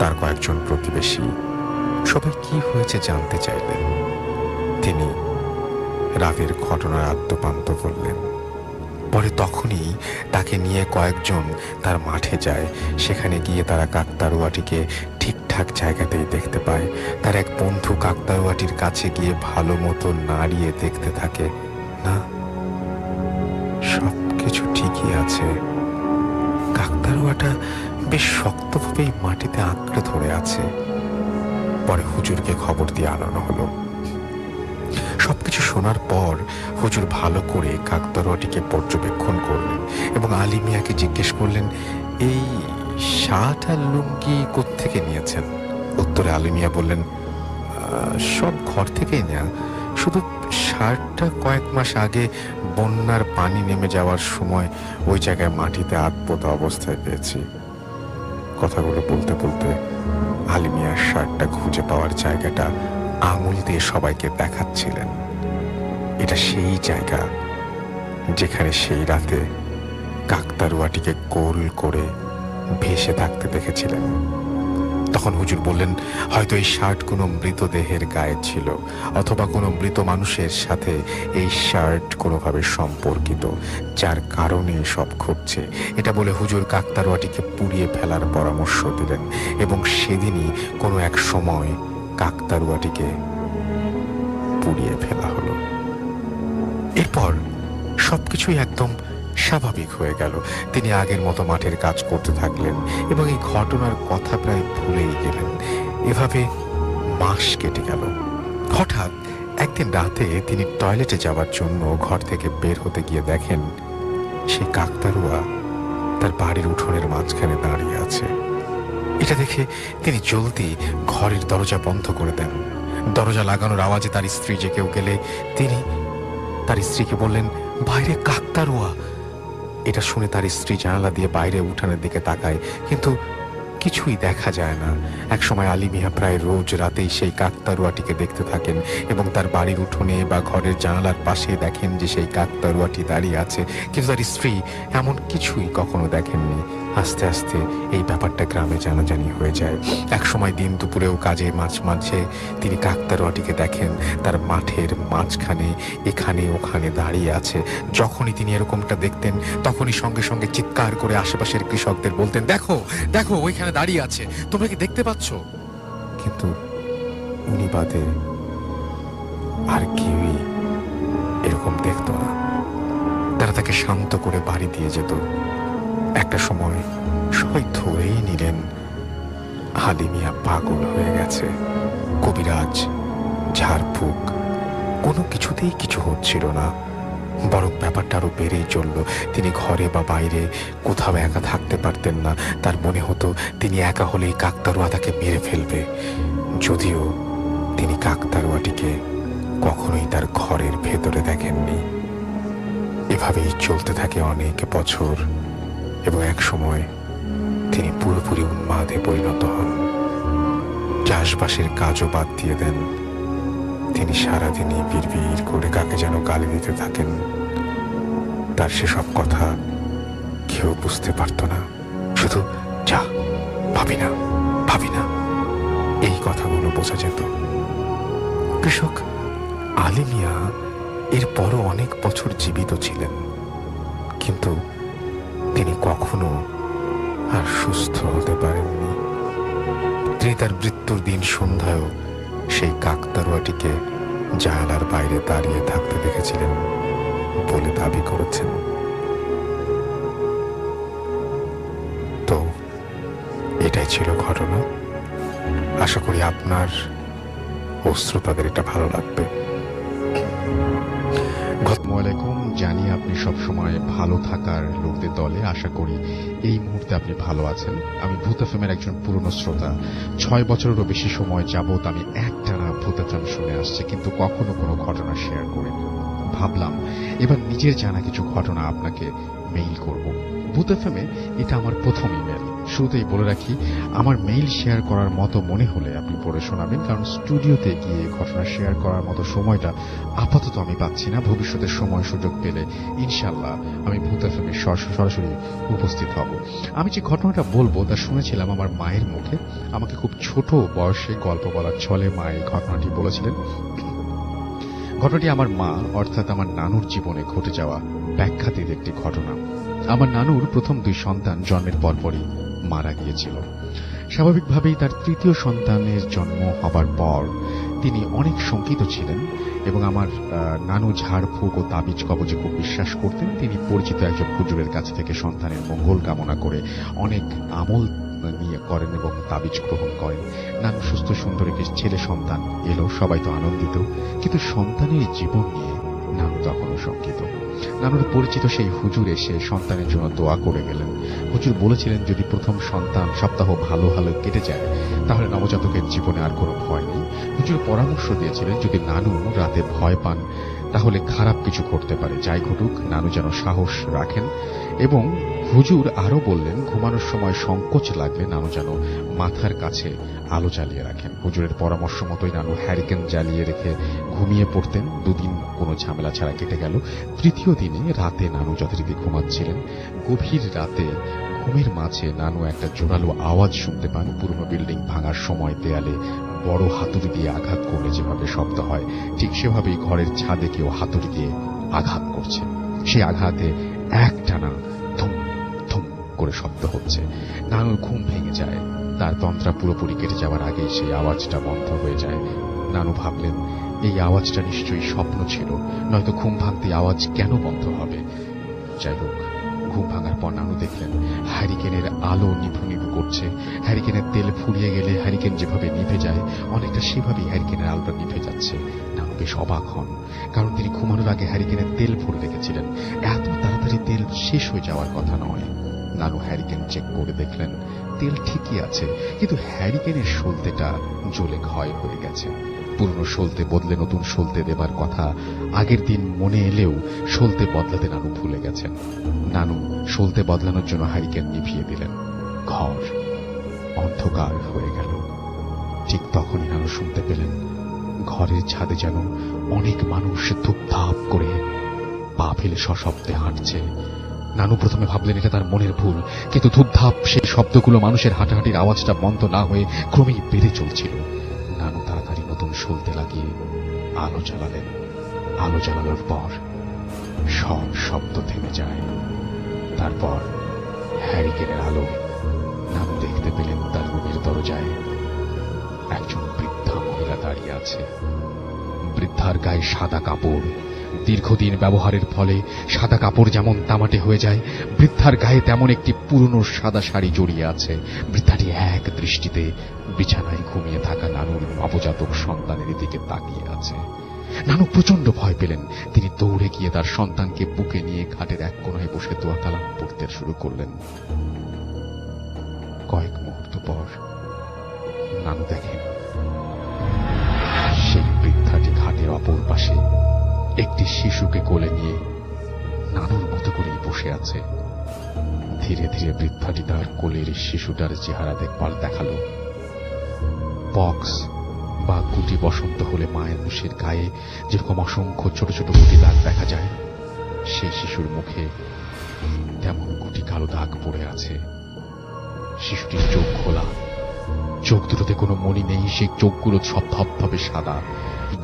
তার কয়েকজন প্রতিবেশী, সবাই কি হয়েছে জানতে চাইলেন। তিনি রাতের ঘটনার আদ্যপান্ত করলেন। পরে তখনই তাকে নিয়ে কয়েকজন তার মাঠে যায়। সেখানে গিয়ে তারা কাকতাড়ুয়াটিকে ঠিকঠাক জায়গাতেই দেখতে পায়। তার এক বন্ধু কাকতাড়ুয়াটির কাছে গিয়ে ভালো মতো নাড়িয়ে দেখতে থাকে। না, সব কিছু ঠিকই আছে। কাকতাড়ুয়াটা বেশ শক্তভাবেই মাটিতে আঁকড়ে ধরে আছে। পরে হুজুরকে খবর দিয়ে আনানো হলো। সবকিছু শোনার পর হুজুর ভালো করে কাকতাড়ুয়াটিকে পর্যবেক্ষণ করলেন এবং আলী মিয়াকে জিজ্ঞেস করলেন, এই শার্ট আর লুঙ্গি কোত্থেকে নিয়েছেন? উত্তরে আলী মিয়া বললেন, সব ঘর থেকেই নেয়া, শুধু শার্টটা কয়েক মাস আগে বন্যার পানি নেমে যাওয়ার সময় ওই জায়গায় মাটিতে আধপোতা অবস্থায় পেয়েছি। কথাগুলো বলতে বলতে আলী মিয়ার শার্টটা খুঁজে পাওয়ার জায়গাটা আঙুল দিয়ে সবাইকে দেখাচ্ছিলেন। এটা সেই জায়গা যেখানে সেই রাতে কাকতাড়ুয়াটিকে গোল করে ভেসে থাকতে দেখেছিলেন। তখন হুজুর বললেন, হয়তো এই শার্ট কোনো মৃতদেহের গায়ে ছিল, অথবা কোনো মৃত মানুষের সাথে এই শার্ট কোনোভাবে সম্পর্কিত, যার কারণে সব ঘটছে। এটা বলে হুজুর কাকতাড়ুয়াটিকে পুড়িয়ে ফেলার পরামর্শ দিলেন এবং সেদিনই কোনো এক সময় কাকতাড়ুয়াটিকে পুড়িয়ে ফেলা হলো। এরপর সবকিছুই একদম স্বাভাবিক হয়ে গেল। তিনি আগের মতো মাঠের কাজ করতে থাকলেন এবং এই ঘটনার কথা প্রায় ভুলেই গেলেন। এভাবে মাস কেটে গেল। হঠাৎ একদিন রাতে তিনি টয়লেটে যাওয়ার জন্য ঘর থেকে বের হতে গিয়ে দেখেন সেই কাকতাড়ুয়া তার বাড়ির উঠোনের মাঝখানে দাঁড়িয়ে আছে। এটা দেখে তিনি জলদি ঘরের দরজা বন্ধ করে দেন। দরজা লাগানোর আওয়াজে তার স্ত্রী জেগেও গেলে তিনি তার স্ত্রীকে বললেন, বাইরে কাকতাড়ুয়া। এটা শুনে তার স্ত্রী জানালা দিয়ে বাইরে উঠানের দিকে তাকায়, কিন্তু কিছুই দেখা যায় না। একসময় আলী মিয়া প্রায় রোজ রাতেই সেই কাকতাড়ুয়াটিকে দেখতে থাকেন এবং তার বাড়ির উঠোনে বা ঘরের জানালার পাশে দেখেন যে সেই কাকতাড়ুয়াটি দাঁড়িয়ে আছে, কিন্তু তার স্ত্রী এমন কিছুই কখনো দেখেননি। আস্তে আস্তে এই ব্যাপারটা গ্রামে জানাজানি হয়ে যায়। একসময় দিন দুপুরেও কাজে মাঝে তিনি কাকতাড়ুয়াটিকে দেখেন তার মাঠের মাঝখানে এখানে ওখানে দাঁড়িয়ে আছে। যখনই তিনি এরকমটা দেখতেন তখনই সঙ্গে সঙ্গে চিৎকার করে আশেপাশের কৃষকদের বলতেন, দেখো দেখো ওইখানে দাঁড়িয়ে আছে, তোমরা কি দেখতে পাচ্ছ? কিন্তু উনি বাদে আর কেউই এরকম দেখতো না। তারা তাকে শান্ত করে বাড়ি দিয়ে যেত। একটা সময় সবাই ধরেই নিলেন আলী মিয়া পাগল হয়ে গেছে। কবিরাজ, ঝাড়ফুঁক, কোনো কিছুতেই কিছু হচ্ছিল না, বরং ব্যাপারটা আরো বেড়েই চলল। তিনি ঘরে বা বাইরে কোথাও একা থাকতে পারতেন না। তার মনে হতো তিনি একা হলেই কাকতাড়ুয়া তাকে মেরে ফেলবে, যদিও তিনি কাকতাড়ুয়াটিকে কখনোই তার ঘরের ভেতরে দেখেননি। এভাবেই চলতে থাকে অনেক বছর এবং এক সময় তিনি পুরোপুরি উন্মাদে পরিণত হন। চাষবাসের কাজও বাদ দিয়ে দেন তিনি সারাদিনই বিড়বিড় করে কাকে যেন গালি দিতে থাকেন। তার সেসব কথা কেউ বুঝতে পারত না, শুধু যা ভাবি না ভাবি না এই কথাগুলো বোঝা যেত। কৃষক আলী মিয়া এরপরও অনেক বছর জীবিত ছিলেন, কিন্তু তিনি কখনো আর সুস্থ হতে পারেননি। তিনি তার মৃত্যুর দিন সন্ধ্যায়ও সেই কাকতাড়ুয়াটিকে জানালার বাইরে দাঁড়িয়ে থাকতে দেখেছিলেন বলে দাবি করেছেন। তো এটাই ছিল ঘটনা। আশা করি আপনার ও শ্রোতাদের এটা ভালো লাগবে। আসসালামু জানি আপনি সবসময় ভালো থাকার লোকদের দলে। আশা করি এই মুহূর্তে আপনি ভালো আছেন। আমি ভূত এফএমের একজন পুরনো শ্রোতা। 6 বছরেরও বেশি সময় যাবত আমি একটানা ভূত এফএম শুনে আসছি, কিন্তু কখনো কোনো ঘটনা শেয়ার করিনি। ভাবলাম এবার নিজের জানা কিছু ঘটনা আপনাকে মেইল করব। ভূত এফএমে এটা আমার প্রথম ইমেল। শুরুতেই বলে রাখি, আমার মেইল শেয়ার করার মতো মনে হলে আপনি পড়ে শোনাবেন, কারণ স্টুডিওতে গিয়ে ঘটনা শেয়ার করার মতো সময়টা আপাতত আমি পাচ্ছি না। ভবিষ্যতে সময় সুযোগ পেলে ইনশাল্লাহ আমি ভূত এফএমে সরাসরি উপস্থিত হব। আমি যে ঘটনাটা বলবো তা শুনেছিলাম আমার মায়ের মুখে। আমাকে খুব ছোট বয়সে গল্প বলার ছলে মা এই ঘটনাটি বলেছিলেন। ঘটনাটি আমার মা অর্থাৎ আমার নানুর জীবনে ঘটে যাওয়া ব্যাখ্যাতীত একটি ঘটনা। আমার নানুর প্রথম 2 সন্তান জন্মের পরপরই মারা গিয়েছিল। স্বাভাবিকভাবেই তার তৃতীয় সন্তানের জন্ম হবার পর তিনি অনেক শঙ্কিত ছিলেন এবং আমার নানু ঝাড়ফুঁক ও তাবিজ কবজে খুব বিশ্বাস করতেন। তিনি পরিচিত একজন হুজুরের কাছ থেকে সন্তানের মঙ্গল কামনা করে অনেক আমল নিয়ে করেন এবং তাবিজ গ্রহণ করেন। নানু সুস্থ সুন্দর একটি ছেলে সন্তান এলো, সবাই তো আনন্দিত, কিন্তু সন্তানের জীবন নিয়ে নানু তখনও শঙ্কিত। নানুর পরিচিত সেই হুজুর এসে সন্তানের জন্য দোয়া করে গেলেন। হুজুর বলেছিলেন যদি প্রথম সন্তান সপ্তাহ ভালো ভালো কেটে যায় তাহলে নবজাতকের জীবনে আর কোনো ভয় নেই। হুজুর পরামর্শ দিয়েছিলেন যদি নানু রাতে ভয় পান তাহলে খারাপ কিছু ঘটতে পারে, যাই ঘটুক নানু যেন সাহস রাখেন। এবং হুজুর আরো বললেন ঘুমানোর সময় সংকোচ লাগলে নানু যেন মাথার কাছে আলো জ্বালিয়ে রাখেন। হুজুরের পরামর্শ মতোই নানু হ্যারিকেন জ্বালিয়ে রেখে ঘুমিয়ে পড়তেন। 2 দিন কোনো ঝামেলা ছাড়া কেটে গেল। তৃতীয় দিনে রাতে নানু যথারীতি ঘুমাচ্ছিলেন। গভীর রাতে ঘুমের মাঝে নানু একটা জোরালো আওয়াজ শুনতে পান। পুরনো বিল্ডিং ভাঙার সময় দেয়ালে বড় হাতুড়ি দিয়ে আঘাত করলে যেভাবে শব্দ হয় ঠিক সেভাবেই ঘরের ছাদে কেউ হাতুড়ি দিয়ে আঘাত করছে। সেই আঘাতে একটানা থুম থুম করে শব্দ হচ্ছে। নানুর ঘুম ভেঙে যায়। তার তন্ত্রা পুরোপুরি কেটে যাওয়ার আগেই সেই আওয়াজটা বন্ধ হয়ে যায়। নানু ভাবলেন এই আওয়াজটা নিশ্চয়ই স্বপ্ন ছিল, নয়তো ঘুম ভাঙতে আওয়াজ কেন বন্ধ হবে। যাই হোক, ঘুম ভাঙার পর নানু দেখলেন হ্যারিকেনের আলো নিভু নিভু করছে। হ্যারিকেনের তেল ফুরিয়ে গেলে হ্যারিকেন যেভাবে নিভে যায় অনেকটা সেভাবেই হ্যারিকেনের আলোটা নিভে যাচ্ছে। নানু বেশ অবাক হন, কারণ তিনি ঘুমানোর আগে হ্যারিকেনের তেল ভরে রেখেছিলেন। এত তাড়াতাড়ি তেল শেষ হয়ে যাওয়ার কথা নয়। নানু হ্যারিকেন চেক করে দেখলেন তেল ঠিকই আছে, কিন্তু হ্যারিকেনের সলতেটা জ্বলে ক্ষয় হয়ে গেছে। পুরনো সলতে বদলে নতুন সলতে দেবার কথা আগের দিন মনে এলেও সলতে বদলাতে নানু ভুলে গেছেন। নানু সলতে বদলানোর জন্য হ্যারিকেন নিভিয়ে দিলেন। ঘর অন্ধকার হয়ে গেল। ঠিক তখনই নানু শুনতে পেলেন ঘরের ছাদে যেন অনেক মানুষ ধূপধাপ করে পা ফেলে সশব্দে হাঁটছে। নানু প্রথমে ভাবলেন এটা তার মনের ভুল, কিন্তু ধূপধাপ সেই শব্দগুলো মানুষের হাঁটাহাঁটির আওয়াজটা বন্ধ না হয়ে ক্রমেই বেড়ে চলছিল। নানু তাড়াতাড়ি নতুন সলতে লাগিয়ে আলো জ্বালালেন। আলো জ্বালানোর পর সব শব্দ থেমে যায়। তারপর হ্যারিকেনের আলো নানু দেখতে পেলেন তার রুমের দরজায় একজন বৃদ্ধা মহিলা দাঁড়িয়ে আছে। বৃদ্ধার গায়ে সাদা কাপড়। দীর্ঘদিন ব্যবহারের ফলে সাদা কাপড় যেমন তামাটে হয়ে যায়, বৃদ্ধার গায়ে তেমন একটি পুরনো সাদা শাড়ি জড়িয়ে আছে। বৃদ্ধাটি এক দৃষ্টিতে বিছানায় ঘুমিয়ে থাকা নানুর নবজাতক সন্তানের দিকে তাকিয়ে আছে। নানু প্রচন্ড ভয় পেলেন। তিনি দৌড়ে গিয়ে তার সন্তানকে বুকে নিয়ে খাটের এক কোণায় বসে দোয়া কালাম পড়তে শুরু করলেন। কয়েক মুহূর্ত পর নানু দেখেন সেই বৃদ্ধাটি খাটের অপর পাশে একটি শিশুকে কোলে নিয়ে নানুর মতো করেই বসে আছে। ধীরে ধীরে বৃদ্ধাটি তার কোলের শিশুটার চেহারা দেখবার দেখালো। পক্স লম্বা গুটি বসন্ত হলে মায়ের মুষের গায়ে যেরকম অসংখ্য ছোট ছোট গুটি দাগ দেখা যায়, সেই শিশুর মুখে তেমন গুটি কালো দাগ পড়ে আছে। শিশুটির চোখ খোলা, চোখ দুটোতে কোনো মনি নেই, সেই চোখগুলো সব ধপধপে সাদা।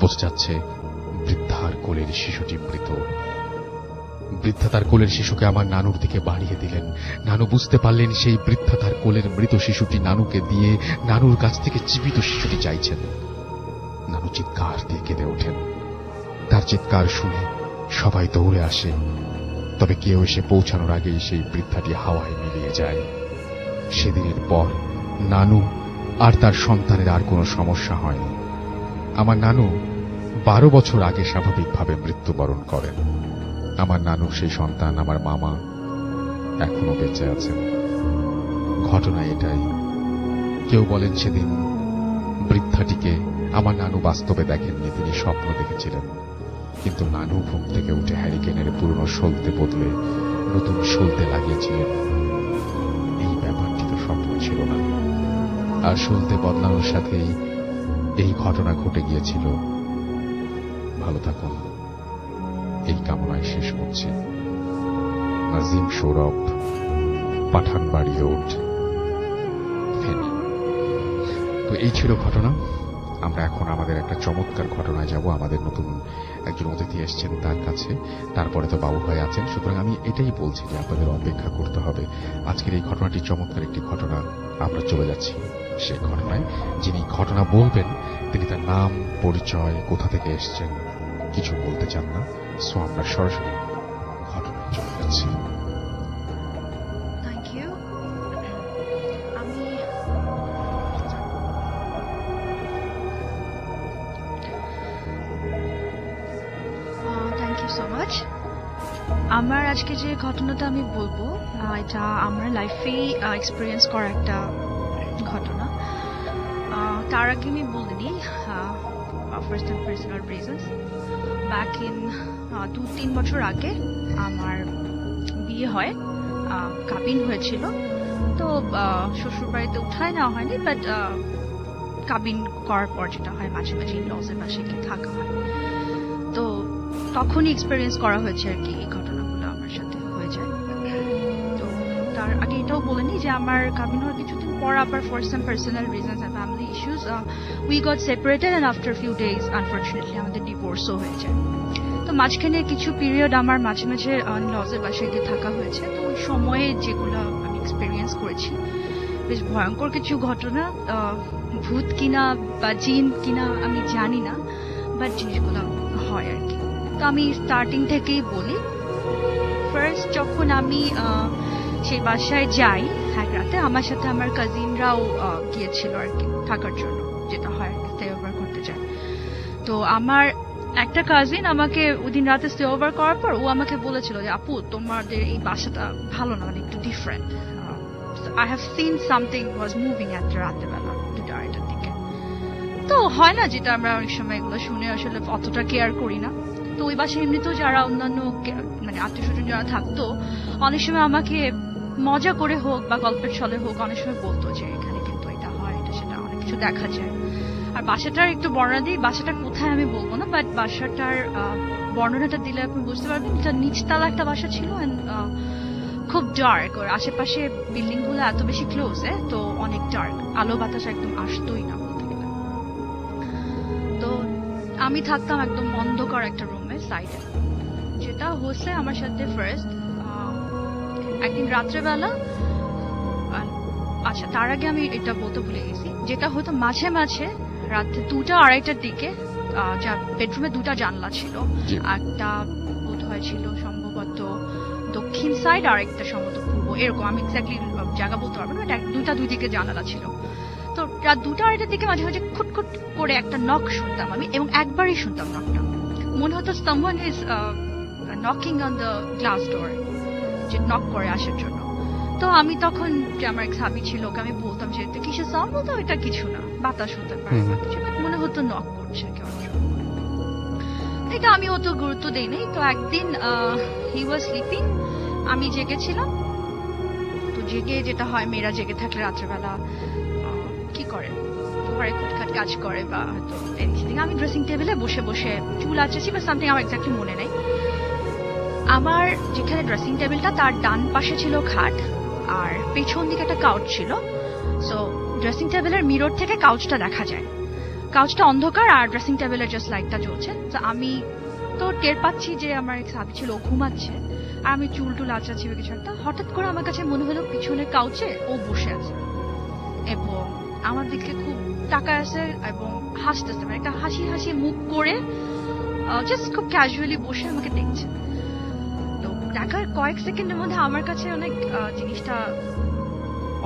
বোঝা যাচ্ছে বৃদ্ধার কোলের শিশুটি মৃত। বৃদ্ধা তার কোলের শিশুকে আমার নানুর দিকে বাড়িয়ে দিলেন। নানু বুঝতে পারলেন সেই বৃদ্ধা তার কোলের মৃত শিশুটি নানুকে দিয়ে নানুর কাছ থেকে জীবিত শিশুটি চাইছেন। নানু চিৎকার দিয়ে কেঁদে ওঠেন। তার চিৎকার শুনে সবাই দৌড়ে আসে, তবে কেউ এসে পৌঁছানোর আগেই সেই বৃদ্ধাটি হাওয়ায় মিলিয়ে যায়। সেদিনের পর নানু আর তার সন্তানের আর কোনো সমস্যা হয়নি। আমার নানু 12 বছর আগে স্বাভাবিকভাবে মৃত্যুবরণ করেন। আমার নানুর সেই সন্তান, আমার মামা, এখনো বেঁচে আছেন। ঘটনা এটাই। কেউ বলেন সেদিন বৃদ্ধাটিকে আমার নানু বাস্তবে দেখেননি, তিনি স্বপ্ন দেখেছিলেন। কিন্তু নানু ঘুম থেকে উঠে হ্যারিকেনের পুরনো সলতে বদলে নতুন সলতে লাগিয়েছিলেন। এই ব্যাপারটি তো স্বপ্ন ছিল না, আর সলতে বদলানোর সাথেই এই ঘটনা ঘটে গিয়েছিল। ভালো থাকুন, এই কামনায় শেষ করছি। নাজিম সৌরভ, পাঠানবাড়ি রোড, ফেনী। তো এই ছিল ঘটনা। আমরা এখন আমাদের একটা চমৎকার ঘটনায় যাব। আমাদের নতুন একজন অতিথি এসছেন, তার কাছে। তারপরে তো বাবু ভাই আছেন, সুতরাং আমি এটাই বলছি যে আপনাদের অপেক্ষা করতে হবে। আজকের এই ঘটনাটি চমৎকার একটি ঘটনা। আমরা চলে যাচ্ছি সেই ঘটনায়। যিনি ঘটনা বলবেন তিনি তার নাম, পরিচয়, কোথা থেকে এসছেন কিছু বলতে চান না। সো আমরা সরাসরি ঘটনায় চলে যাচ্ছি। Thank you. আমি থ্যাংক ইউ সো মাচ। আমার আজকে যে ঘটনাটা আমি বলবো, এটা আমার লাইফে এক্সপিরিয়েন্স করা একটা ঘটনা। তার আগে আমি বলিনি, first and personal reasons. Back in 2-3 বছর আগে আমার বিয়ে হয়, কাবিন হয়েছিল। তো শ্বশুর বাড়িতে উঠায় নেওয়া হয়নি, বাট কাবিন করার পর যেটা হয় মাঝে মাঝে লজের পাশে গিয়ে থাকা হয়। তো তখনই এক্সপিরিয়েন্স করা হয়েছে আর কি, এই ঘটনাগুলো আমার সাথে হয়ে যায়। তো তার আগে এটাও বলেনি যে আমার কাবিন হওয়ার কিছুদিন পর আবার for some personal reasons and family issues we got separated, and after few days unfortunately আমাদের ডিভোর্সও হয়ে যায়। তো মাঝখানে কিছু পিরিয়ড আমার মাঝে মাঝে লজের বাসায় গিয়ে থাকা হয়েছে। তো ওই সময়ে যেগুলো আমি এক্সপিরিয়েন্স করেছি, বেশ ভয়ঙ্কর কিছু ঘটনা। ভূত কিনা বা জিন কিনা আমি জানি না, বাট জিনিসগুলো হয় আর কি। তো আমি স্টার্টিং থেকেই বলি। ফার্স্ট যখন আমি সেই বাসায় যাই এক রাতে, আমার সাথে আমার কাজিনরাও গিয়েছিল আর কি থাকার জন্য, যেটা হয় স্টে ওভার করতে যায়। তো আমার একটা কাজিন আমাকে ওই দিন রাতে স্টে ওভার করার পর ও আমাকে বলেছিল যে আপু তোমাদের এই বাসাটা ভালো না, মানে একটু different. I have seen something was moving at রাতের বেলা 2-2:30টার দিকে। তো হয় না যেটা আমরা অনেক সময় এগুলো শুনে আসলে অতটা কেয়ার করি না। তো ওই বাসায় এমনিতেও যারা অন্যান্য মানে আত্মীয় স্বজন যারা থাকতো, অনেক সময় আমাকে মজা করে হোক বা গল্পের ছলে হোক অনেক সময় বলতো যে এখানে কিন্তু এটা হয়, এটা সেটা অনেক কিছু দেখা যায়। আর বাসাটার একটু বর্ণনা দিই, বাসাটা কোথায় আমি বলবো না, বাট বাসাটার বর্ণনাটা দিলে আপনি বুঝতে পারবেন। এটা নিচতলা একটা বাসা ছিল, খুব ডার্ক, ওর আশেপাশে বিল্ডিং গুলো এত বেশি ক্লোজ, তো অনেক ডার্ক, আলো বাতাস একদম আসতোই না বলতে গেলে। তো আমি থাকতাম একদম অন্ধকার একটা রুমে সাইডে। যেটা হচ্ছে আমার সাথে ফার্স্ট একদিন রাত্রেবেলা, আচ্ছা তার আগে আমি এটা বলতে ভুলে গেছি, যেটা হতো মাঝে মাঝে রাতে 2-2:30টার দিকে, যা বেডরুমে 2টা জানলা ছিল, একটা বোধ হয় ছিল সম্ভবত দক্ষিণ সাইড আর একটা সম্ভবত পূর্ব, এরকম আমি এক্স্যাক্টলি জায়গা বলতে পারবো না, 2টা দুই দিকে জানালা ছিল। তো রাত 2-2:30টার দিকে মাঝে মাঝে খুটখুট করে একটা নক শুনতাম আমি, এবং একবারই শুনতাম নকটা। মনে হতো someone is knocking on the glass door, যে নক করে আসার জন্য। তো আমি তখন, যে আমার এক স্বামী ছিল, ওকে আমি বলতাম যে এটা কিসের সাউন্ড, বলতো এটা কিছু না, বাতাস হতে পারে বা কিছু, মনে হতো নক করছে কেউ। এটা আমি অত গুরুত্ব দেই নাই। তো একদিন হি ওয়াজ স্লিপিং, আমি জেগেছিলাম। তো জেগে যেটা হয়, মেয়েরা জেগে থাকলে রাত্রেবেলা কি করে, তো ঘরে খুটখাট কাজ করে বা হয়তো এনিথিং, আমি ড্রেসিং টেবিলে বসে বসে চুল আঁচড়াচ্ছি বা সামথিং, আমার এক্স্যাক্টলি মনে নেই। আমার যেখানে ড্রেসিং টেবিলটা তার ডান পাশে ছিল খাট, আর পেছন দিকে একটা কাউচ ছিল। সো ড্রেসিং টেবিলের মিরর থেকে কাউচটা দেখা যায়। কাউচটা অন্ধকার আর ড্রেসিং টেবিলের জাস্ট লাইটটা জ্বলছে। তো আমি তো টের পাচ্ছি যে আমার এক সাথী ছিল, ও ঘুমাচ্ছে, আর আমি চুল টুল আঁচড়াচ্ছি বা কিছু একটা। হঠাৎ করে আমার কাছে মনে হলো পিছনে কাউচে ও বসে আছে এবং আমার দিকে খুব তাকায় আছে এবং হাসতেছে, মানে একটা হাসি হাসি মুখ করে জাস্ট খুব ক্যাজুয়ালি বসে আমাকে দেখছে। তো দেখার কয়েক সেকেন্ডের মধ্যে আমার কাছে অনেক জিনিসটা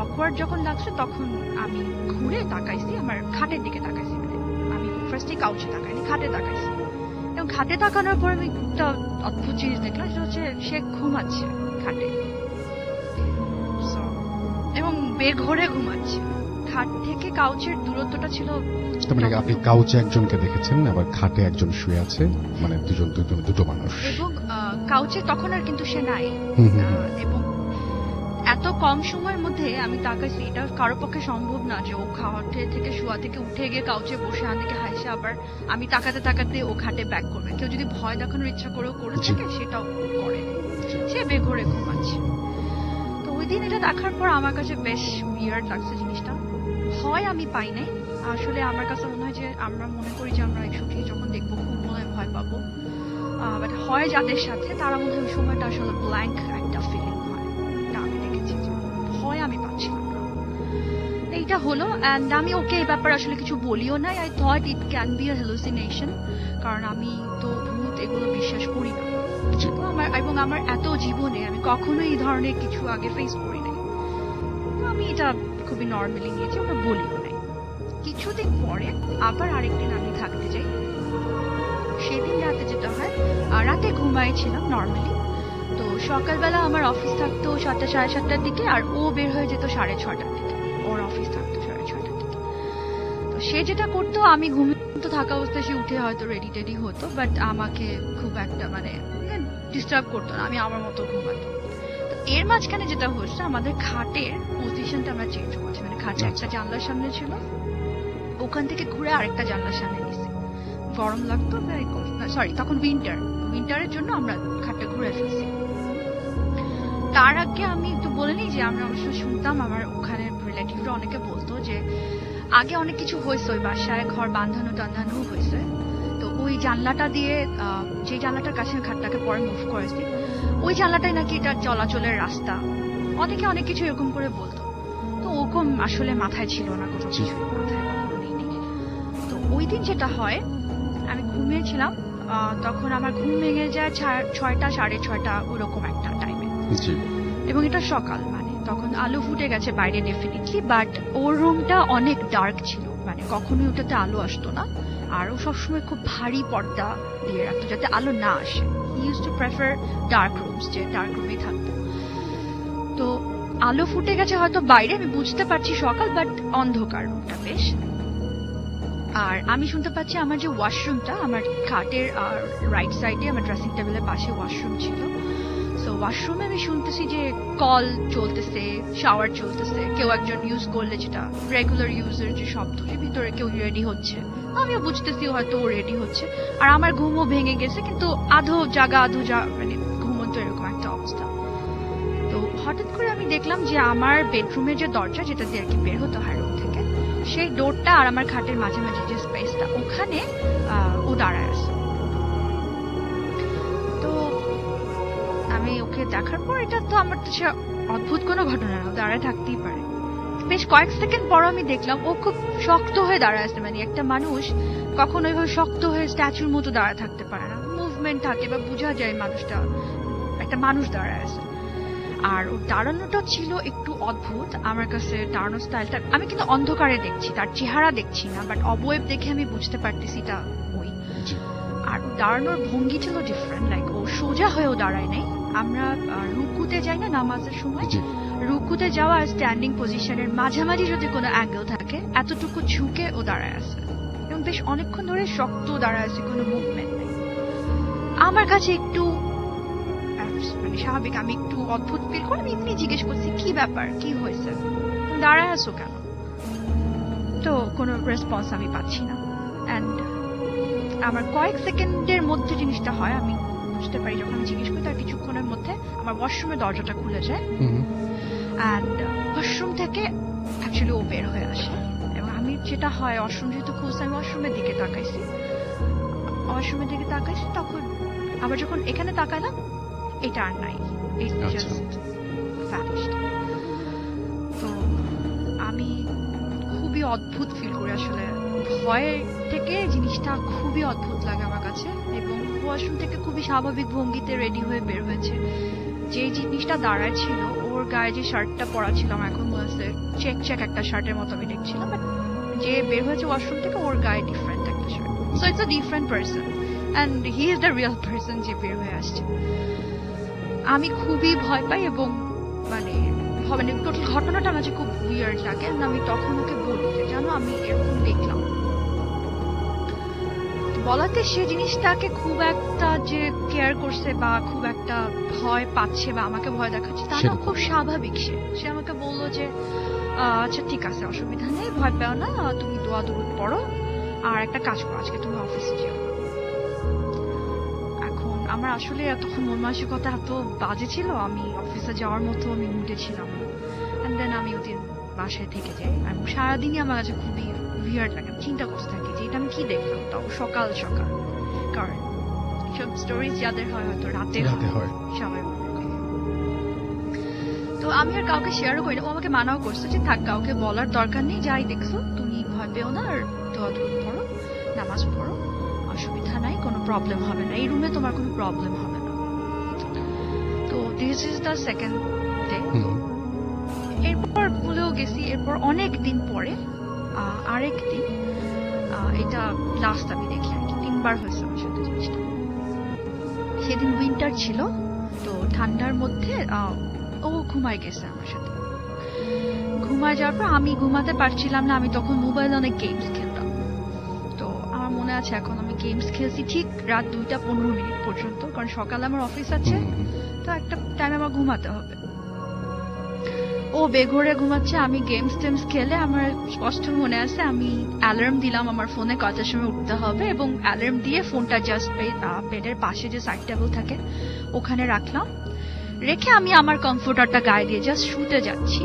অকওয়ার্ড যখন লাগছে, তখন আমি ঘুরে তাকাইছি, আমার খাটের দিকে তাকাইছি। মানে আমি ফার্স্টে কাউচে তাকাইনি, খাটে তাকাইছি, এবং খাটে তাকানোর পর আমি একটা অদ্ভুত জিনিস দেখলাম, সেটা হচ্ছে সে ঘুমাচ্ছে খাটে। So, এবং বেঘোরে ঘুমাচ্ছে। খাট থেকে কাউচের দূরত্বটা ছিল, তার মানে আপনি কাউচে একজনকে দেখেছেন, আবার খাটে একজন শুয়ে আছে, মানে দুটো মানুষ। এবং কাউচে তখন আর কিন্তু সে নাই। হুম, হুম, এবং এত কম সময়ের মধ্যে আমি তাকাইছি, এটা কারো পক্ষে সম্ভব না যে ও খাটে থেকে শোয়া থেকে উঠে গিয়ে কাউচে বসে আনদিকে হাসে, আবার আমি তাকাতে তাকাতে ও খাটে ব্যাক করবে। কেউ যদি ভয় দেখানোর ইচ্ছা করেও করে থাকে, সেটাও করে, সে বেঘোরে ঘুমাচ্ছে। তো ওই দিন এটা দেখার পর আমার কাছে বেশ উইয়ার্ড লাগছে জিনিসটা। ভয় আমি পাই নাই, আসলে আমার কাছে মনে হয় যে আমরা মনে করি যে আমরা একসঙ্গে যখন দেখবো খুব মনে হয় ভয় পাবো, বাট হয় যাদের সাথে তারা মনে হয় ওই সময়টা আসলে ব্ল্যাঙ্ক একটা ফিলিং হয়। এটা আমি দেখেছি যে ভয় আমি পাচ্ছিলাম না। এইটা হলো, অ্যান্ড আমি ওকে এই ব্যাপারে আসলে কিছু বলিও নাই। I thought it can be a hallucination, কারণ আমি তো ভূত এগুলো বিশ্বাস করি না। তো এবং আমার এত জীবনে আমি কখনো এই ধরনের কিছু আগে ফেস করি নাই। তো আমি এটা খুবই নর্মালি নিয়েছি, ওটা বলিও নাই। কিছুদিন পরে আবার আরেকদিন আমি থাকতে যাই। সেদিন রাতে যেটা হয়, রাতে ঘুমাইছিলাম নর্মালি। তো সকালবেলা আমার অফিস থাকতো 7টা সাড়ে 7টার দিকে, আর ও বের হয়ে যেত 6:30টার দিকে, ওর অফিস থাকতো 6:30টার দিকে। তো সে যেটা করতো, আমি ঘুমিয়ে থাকা অবস্থায় সে উঠে হয়তো রেডি টেডি হতো, বাট আমাকে খুব একটা মানে ডিস্টার্ব করতো না, আমি আমার মতো ঘুমাতো। তো এর মাঝখানে যেটা হচ্ছে, আমাদের খাটের পজিশনটা আমরা চেঞ্জ করছি। মানে খাটে একটা জানলার সামনে ছিল, ওখান থেকে ঘুরে আরেকটা জানলার সামনে নিছি। গরম লাগতো, সরি তখন উইন্টারের জন্য আমরা খাটটা ঘুরে ফেলছি। তার আগে আমি তো বলিনি যে আমরা অবশ্য শুনতাম, আমার ওখানে রিলেটিভরা অনেকে বলতো যে আগে অনেক কিছু হয়েছে ওই বাসায়, ঘর বাঁধানো টান্ধানো হয়েছে। তো ওই জানলাটা দিয়ে, যে জানলাটার কাছে খাটটাকে পরে মুভ করেছি, ওই জানলাটাই নাকি এটা চলাচলের রাস্তা। অনেকে অনেক কিছু এরকম করে বলতো। তো ওরকম আসলে মাথায় ছিল না, কোনো কিছু মাথায় কখনো নেই। তো ওই দিন যেটা হয়, আমি ঘুমিয়েছিলাম, তখন আমার ঘুম ভেঙে যায় 6টা সাড়ে 6টা ওরকম একটা টাইমে, এবং এটা সকাল, মানে তখন আলো ফুটে গেছে বাইরে ডেফিনেটলি, বাট ওর রুমটা অনেক ডার্ক ছিল, মানে কখনোই ওটাতে আলো আসতো না। আর ও সবসময় খুব ভারী পর্দা দিয়ে রাখতো যাতে আলো না আসে। He use to prefer dark rooms, যে ডার্ক রুমেই থাকতো। তো আলো ফুটে গেছে হয়তো বাইরে, আমি বুঝতে পারছি সকাল, বাট অন্ধকার রুমটা বেশ। আর আমি শুনতে পাচ্ছি আমার যে ওয়াশরুমটা, আমার খাটের রাইট সাইডে আমার ড্রেসিং টেবিলের পাশে ওয়াশরুম ছিল। সো ওয়াশরুমে আমি শুনতেছি যে কল চলতেছে, শাওয়ার চলতেছে, কেউ একজন ইউজ করলে যেটা রেগুলার ইউজের যে শব্দ, যে ভিতরে কেউ রেডি হচ্ছে, আমিও বুঝতেছি হয়তো ও রেডি হচ্ছে। আর আমার ঘুমও ভেঙে গেছে, কিন্তু আধো জাগা মানে ঘুমন্ত এরকম একটা অবস্থা। তো হঠাৎ করে আমি দেখলাম যে আমার বেডরুমের যে দরজা, যেটা দিয়ে আর কি বের হতে হয় রুম থেকে, সেই ডোরটা আর আমার খাটের মাঝামাঝি যে স্পেসটা, ওখানে ও দাঁড়ায় আছে। তো আমি ওকে দেখার পর, এটা তো আমার তো অদ্ভুত কোনো ঘটনা না, দাঁড়ায় থাকতেই পারে। বেশ কয়েক সেকেন্ড পর আমি দেখলাম ও খুব শক্ত হয়ে দাঁড়ায় আছে। মানে একটা মানুষ কখনো ওইভাবে শক্ত হয়ে স্ট্যাচুর মতো দাঁড়ায় থাকতে পারে না, মুভমেন্ট থাকে বা বোঝা যায় মানুষটা, একটা মানুষ দাঁড়ায় আছে। আর ওর দাঁড়ানোটা ছিল একটু অদ্ভুত আমার কাছে। দাঁড়ানোর স্টাইলটা আমি কিন্তু অন্ধকারে দেখছি, তার চেহারা দেখছি না, বাট অবয়ব দেখে আমি বুঝতে পারতেছি এটা ওই। আর দাঁড়ানোর ভঙ্গি ছিল ডিফারেন্ট, লাইক ও সোজা হয়েও দাঁড়ায় নাই। আমরা রুকুতে যাই না নামাজের সময়, রুকুতে যাওয়া আর স্ট্যান্ডিং পজিশনের মাঝামাঝি যদি কোনো অ্যাঙ্গেল থাকে, এতটুকু ঝুঁকে ও দাঁড়ায় আছে, এবং বেশ অনেকক্ষণ ধরে শক্ত দাঁড়ায় আছে, কোনো মুভমেন্ট নেই। আমার কাছে একটু মানে স্বাভাবিক, আমি একটু অদ্ভুত ফিল করে আমি এমনি জিজ্ঞেস করছি, কি ব্যাপার, কি হয়েছে, দাঁড়ায় আছো কেন? তো কোনো রেসপন্স আমি পাচ্ছি না। অ্যান্ড আমার কয়েক সেকেন্ডের মধ্যে জিনিসটা হয়, আমি বুঝতে পারি যখন আমি জিজ্ঞেস করি তার কিছুক্ষণের মধ্যে আমার ওয়াশরুমের দরজাটা খুলে যায় অ্যান্ড ওয়াশরুম থেকে অ্যাকচুয়ালি ও বের হয়ে আসে। এবং আমি যেটা হয়, ওয়াশরুম যেহেতু খুলছে, আমি ওয়াশরুমের দিকে তাকাইছি, তখন আবার যখন এখানে তাকালাম এটা আর নাই, it আচ্ছা। just vanished। তো আমি খুবই অদ্ভুত ফিল করি, আসলে ভয় থেকে জিনিসটা খুবই অদ্ভুত লাগে আমার কাছে। এবং ওয়াশরুম থেকে খুবই স্বাভাবিক ভঙ্গিতে রেডি হয়ে বের হয়েছে। যে জিনিসটা দাঁড়ায় ছিল, ওর গায়ে যে শার্টটা পরা ছিল, আমার এখন মনে আছে চেক চেক একটা শার্টের মতো আমি দেখছিলাম, বাট যে বের হয়েছে ওয়াশরুম থেকে ওর গায়ে ডিফারেন্ট একটা shirt. So it's a different person and he is the real person যে বের হয়ে আসছে। আমি খুবই ভয় পাই এবং মানে টোটাল ঘটনাটা আমার কাছে খুব উইয়ার্ড লাগে। And আমি তখন ওকে বলি যে জানো আমি এরকম দেখলাম, বলাতে সে জিনিসটাকে খুব একটা যে কেয়ার করছে বা খুব একটা ভয় পাচ্ছে বা আমাকে ভয় দেখাচ্ছে তা না, সেরকম। খুব স্বাভাবিক। সে আমাকে বললো যে আচ্ছা ঠিক আছে, অসুবিধা নেই, ভয় পেও না, তুমি দোয়া দরুদ পড়ো আর একটা কাজ করো, আজকে তুমি অফিসে যেও। এখন আমার আসলে তখন মন মানসিকতা এত বাজে ছিল, আমি অফিসে যাওয়ার মতো আমি মুডে ছিলাম না। অ্যান্ড দেন আমি ওদের বাসায় থেকে যাই এবং সারাদিনই আমার কাছে খুবই উইয়ার্ড লাগে, আমি চিন্তা করতে থাকি যে এটা আমি কি দেখলাম, তাও সকাল সকাল। কারণ সব স্টোরিজ যাদের হয় হয়তো রাতে হয়। সবাই মনে করে। তো আমি আর কাউকে শেয়ারও করি না। ও আমাকে মানাও করছে যে থাক, কাউকে বলার দরকার নেই, যাই দেখছো তুমি ভয় পেও না, আর দোয়া দরুদ পড়ো, নামাজ পড়ো, অসুবিধা নাই, কোনো প্রবলেম হবে না, এই রুমে তোমার কোনো প্রবলেম হবে না। তো this is the second day. এরপর ভুলেও গেছি। এরপর অনেক দিন পরে আরেক দিন, এটা লাস্ট আমি দেখি আর কি, 3 বার হয়েছে আমার সাথে জিনিসটা। সেদিন উইন্টার ছিল, তো ঠান্ডার মধ্যে ও ঘুমায় গেছে আমার সাথে। ঘুমায় যাওয়ার পর আমি ঘুমাতে পারছিলাম না, আমি তখন মোবাইলে অনেক গেমস খেলতাম। তো আমার মনে আছে এখন আমি গেমস খেলছি ঠিক রাত 2:15 পর্যন্ত, কারণ সকালে আমার অফিস আছে, তো একটা টাইম আমার ঘুমাতে হবে। ও বেঘরে ঘুমাচ্ছে, আমি গেমস টেমস খেলে, আমার স্পষ্ট মনে আছে আমি অ্যালার্ম দিলাম আমার ফোনে কটার সময় উঠতে হবে, এবং অ্যালার্ম দিয়ে ফোনটা জাস্ট বেডের পাশে যে সাইড টেবিল থাকে ওখানে রাখলাম, রেখে আমি আমার কমফোর্টারটা গায়ে দিয়ে জাস্ট শুতে যাচ্ছি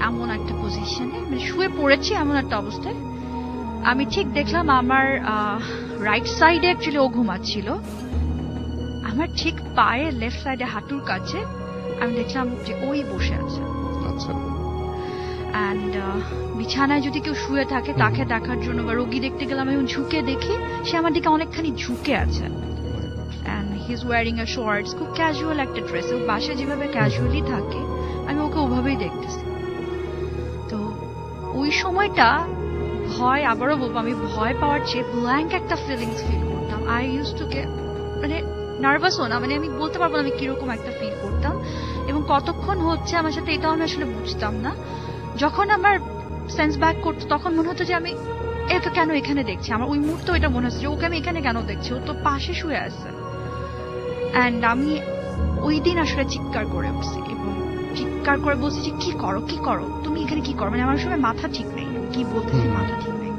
এমন একটা পজিশনে, মানে শুয়ে পড়েছি এমন একটা অবস্থায়। আমি ঠিক দেখলাম আমার রাইট সাইডে অ্যাকচুয়ালি ও ঘুমাচ্ছিল, আমার ঠিক পায়ে লেফট সাইডে হাঁটুর কাছে আমি দেখলাম যে ওই বসে আছে। আচ্ছা। অ্যান্ড বিছানায় যদি কেউ শুয়ে থাকে তাকে দেখার জন্য বা রোগী দেখতে গেলাম, আমি ঝুঁকে দেখি সে আমার দিকে অনেকখানি ঝুঁকে আছে। And he is wearing a shorts, খুব ক্যাজুয়াল একটা ড্রেস, ও বাসায় যেভাবে ক্যাজুয়ালি থাকে আমি ওকে ওভাবেই দেখতেছি। তো ওই সময়টা ভয়, আবারও বলবো আমি ভয় পাওয়ার চেয়ে ব্ল্যাঙ্ক একটা ফিলিংস ফিল করতাম। আই ইউজ টু গেট মানে নার্ভাসও না, মানে আমি বলতে পারবো না আমি কিরকম একটা ফিল করতাম এবং কতক্ষণ হচ্ছে আমার সাথে এটাও আমি আসলে বুঝতাম না। যখন আমার সেন্স ব্যাক করতো তখন মনে হতো যে আমি এতো কেন এখানে দেখছি, আমার ওই মুহূর্তে এটা মনে হচ্ছে যে ওকে আমি এখানে কেন দেখছি, ও তো পাশে শুয়ে আছে। অ্যান্ড আমি ওই দিন আসলে চিৎকার করে উঠছি এবং চিৎকার করে বলছি যে কি করো কি করো তুমি এখানে কি করো, মানে আমার সময় মাথা ঠিক নেই, কি বলতেছি মাথা ঠিক নেই।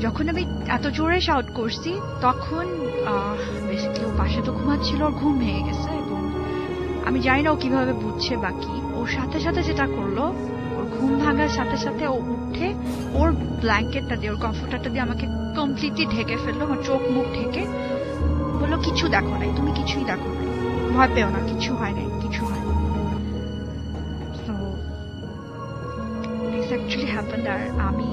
যখন আমি এত জোরে শাউট করছি তখন বেসিক্যালি ও পাশে তো ঘুমাচ্ছিল, ওর ঘুম ভেঙে গেছে এবং আমি জানি না ও কিভাবে বুঝছে বা কি, ওর সাথে সাথে যেটা করলো, ওর ঘুম ভাঙার সাথে সাথে ও উঠে ওর ব্ল্যাঙ্কেটটা দিয়ে, ওর কমফোর্টারটা দিয়ে আমাকে কমপ্লিটলি ঢেকে ফেললো, আমার চোখ মুখ ঢেকে বললো কিছু দেখো নাই, তুমি কিছুই দেখো নাই, ভয় পেও না, কিছু হয় নাই, কিছু হয় না। So this actually happened। আর আমি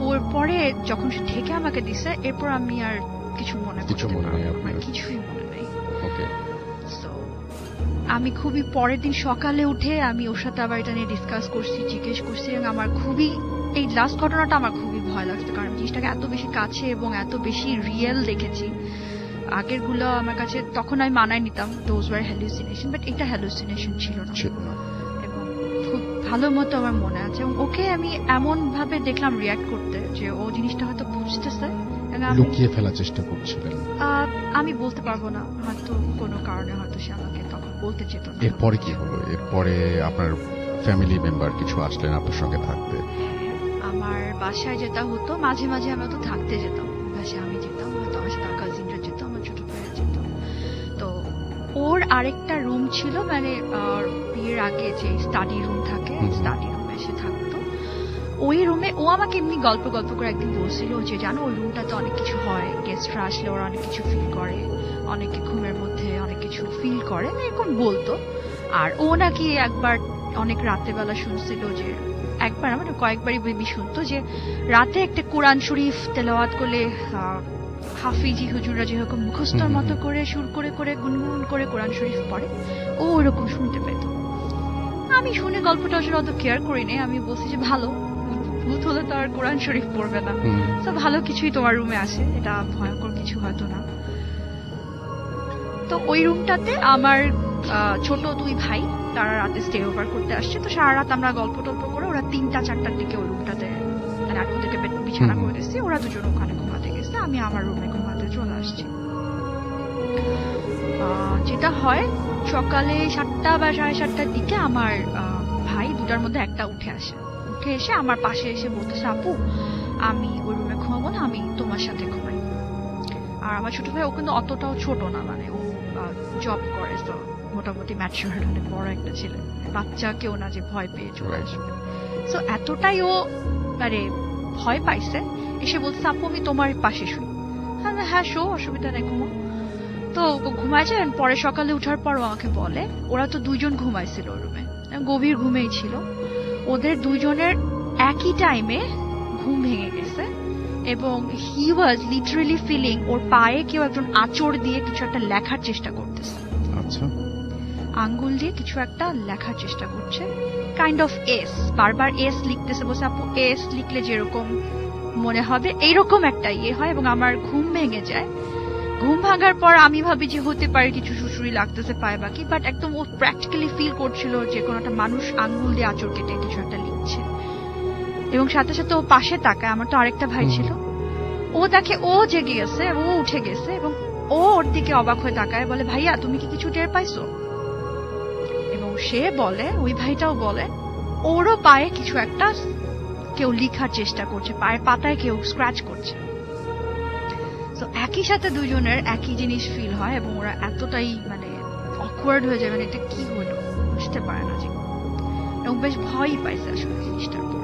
ওর পরে যখন সে ঢেকে আমাকে দিছে, এরপর আমি আর কিছু মনে কিছু করতে মনে নেই পারবো না, আপনার? আমার কিছুই মনে নেই। ওকে। So, আমি খুবই পরের দিন সকালে উঠে আমি ওর সাথে আবার এটা নিয়ে ডিসকাস করছি, জিজ্ঞেস করছি, এবং আমার খুবই এই লাস্ট ঘটনাটা আমার খুবই ভয় লাগছে, কারণ জিনিসটাকে এত বেশি কাছে এবং এত বেশি রিয়েল দেখেছি। আগের গুলো আমার কাছে তখন আমি মানায় নিতাম দোজ ওয়ার হ্যালুসিনেশন, বাট এটা হ্যালুসিনেশন ছিল না ছিল না। এবং খুব ভালো মতো আমার মনে আছে। এবং ওকে আমি এমন ভাবে দেখলাম রিয়াক্ট করতে যে ও জিনিসটা হয়তো বুঝতেছে, এবং লুকিয়ে ফেলার চেষ্টা করছিলেন। আমি বলতে পারবো না, হয়তো কোনো কারণে হয়তো সে আমাকে তখন বলতে চেত না। এরপরে কি হলো? এরপরে আপনার ফ্যামিলি মেম্বার কিছু আসলেন আপনার সঙ্গে থাকতে? আমার বাসায় যেটা হতো, মাঝে মাঝে আমি তো থাকতে যেতাম বাসায়, আমি যেতাম, হয়তো আমার সাথে কাজিনরা যেত, আমার ছোট ভাইয়া যেত। তো ওর আরেকটা রুম ছিল, মানে বিয়ের আগে যে স্টাডি রুম থাকে, হুম। স্টাডি রুমে এসে থাকতো। ওই রুমে ও আমাকে এমনি গল্প গল্প করে একদিন বলছিল যে জানো ওই রুমটাতে অনেক কিছু হয়, গেস্টরা আসলে ওরা অনেক কিছু ফিল করে, অনেকে ঘুমের মধ্যে অনেক কিছু ফিল করে, এরকম বলতো। আর ও নাকি একবার অনেক রাতের বেলা শুনছিল যে, একবার মানে কয়েকবারই বেবি শুনতো যে রাতে একটা কোরআন শরীফ তেলাওয়াত করলে হাফিজি হুজুররা যেরকম মুখস্থর হুম, মতো করে সুর করে করে গুনগুন করে কোরআন শরীফ পড়ে, ও ওরকম শুনতে পেত। আমি শুনে গল্পটা আসলে অত কেয়ার করিনি, আমি বলছি যে ভালো, ভূত হলে তো আর কোরআন শরীফ পড়বে না, হুম। তো ভালো কিছুই তোমার রুমে আসে, এটা ভয়ঙ্কর কিছু হয়তো না। তো ওই রুমটাতে আমার ছোট দুই ভাই, তারা রাতে স্টে ওভার করতে আসছে, তো সারা রাত আমরা গল্প টল্প করে ওরা 3টা-4টার দিকে ওই রুমটাতে, মানে আমি ওদেরকে বিছানা করে দিচ্ছি, ওরা দুজন ওখানে ঘুমাতে গেছে, আমি আমার রুমে ঘুমাতে চলে আসছি। যেটা হয় সকালে 7টা বা 7:30টার দিকে আমার ভাই দুটার মধ্যে একটা উঠে আসে, উঠে এসে আমার পাশে এসে বলতেছে, আপু আমি ওই রুমে ঘুমাবো না, আমি তোমার সাথে ঘুমাই। আর আমার ছোট ভাই ও কিন্তু অতটাও ছোট না, মানে ও জব করে, তো মোটামুটি ম্যাচিউর, অনেক বড় একটা ছেলে, বাচ্চা কেউ না যে ভয় পেয়ে চলে আসবে। তো এতটাই ও মানে ভয় পাইছে, এসে বলছে আপু আমি তোমার পাশে শুই। হ্যাঁ শো, অসুবিধা নেই, ঘুমো। তো ও ঘুমাইছে, পরে সকালে উঠার পর ও আমাকে বলে, ওরা তো দুইজন ঘুমাইছিল রুমে, গভীর ঘুমেই ছিল, ওদের দুইজনের একই টাইমে ঘুম ভেঙে গেছে, এবং হি ওয়াজ লিটারালি ফিলিং ওর পায়ে কেউ একজন আঁচড় দিয়ে কিছু একটা লেখার চেষ্টা করতেছে, আচ্ছা। আঙ্গুল দিয়ে কিছু একটা লেখার চেষ্টা করছে, কাইন্ড অফ এস, বারবার এস লিখতেছে, বলছে আপু এস লিখলে যেরকম মনে হবে এইরকম একটা ইয়ে হয়, এবং আমার ঘুম ভেঙে যায়। ঘুম ভাঙার পর আমি ভাবি যে হতে পারে কিছু সুসুরি লাগতেছে পায়ে বাকি, বাট একদম ও প্র্যাকটিক্যালি ফিল করছিল যে কোনো একটা মানুষ আঙ্গুল দিয়ে আঁচড় কেটে কিছু একটা লিখছে, এবং সাথে সাথে ও পাশে তাকায়, আমার তো আরেকটা ভাই ছিল, ও দেখে ও জেগে গেছে, ও উঠে গেছে, এবং ও ওর দিকে অবাক হয়ে তাকায়, বলে ভাইয়া তুমি কি কিছু টের পাইছো? এবং সে বলে, ওই ভাইটাও বলে, ওরও পায়ে কিছু একটা কেউ লিখার চেষ্টা করছে, পায়ের পাতায় কেউ স্ক্র্যাচ করছে। তো একই সাথে দুজনের একই জিনিস ফিল হয়, এবং ওরা এতটাই মানে অকওয়ার্ড হয়ে যায়, মানে এটা কি হলো বুঝতে পারে না, যে এবং বেশ ভয়ই পাইছে আসলে জিনিসটার পর।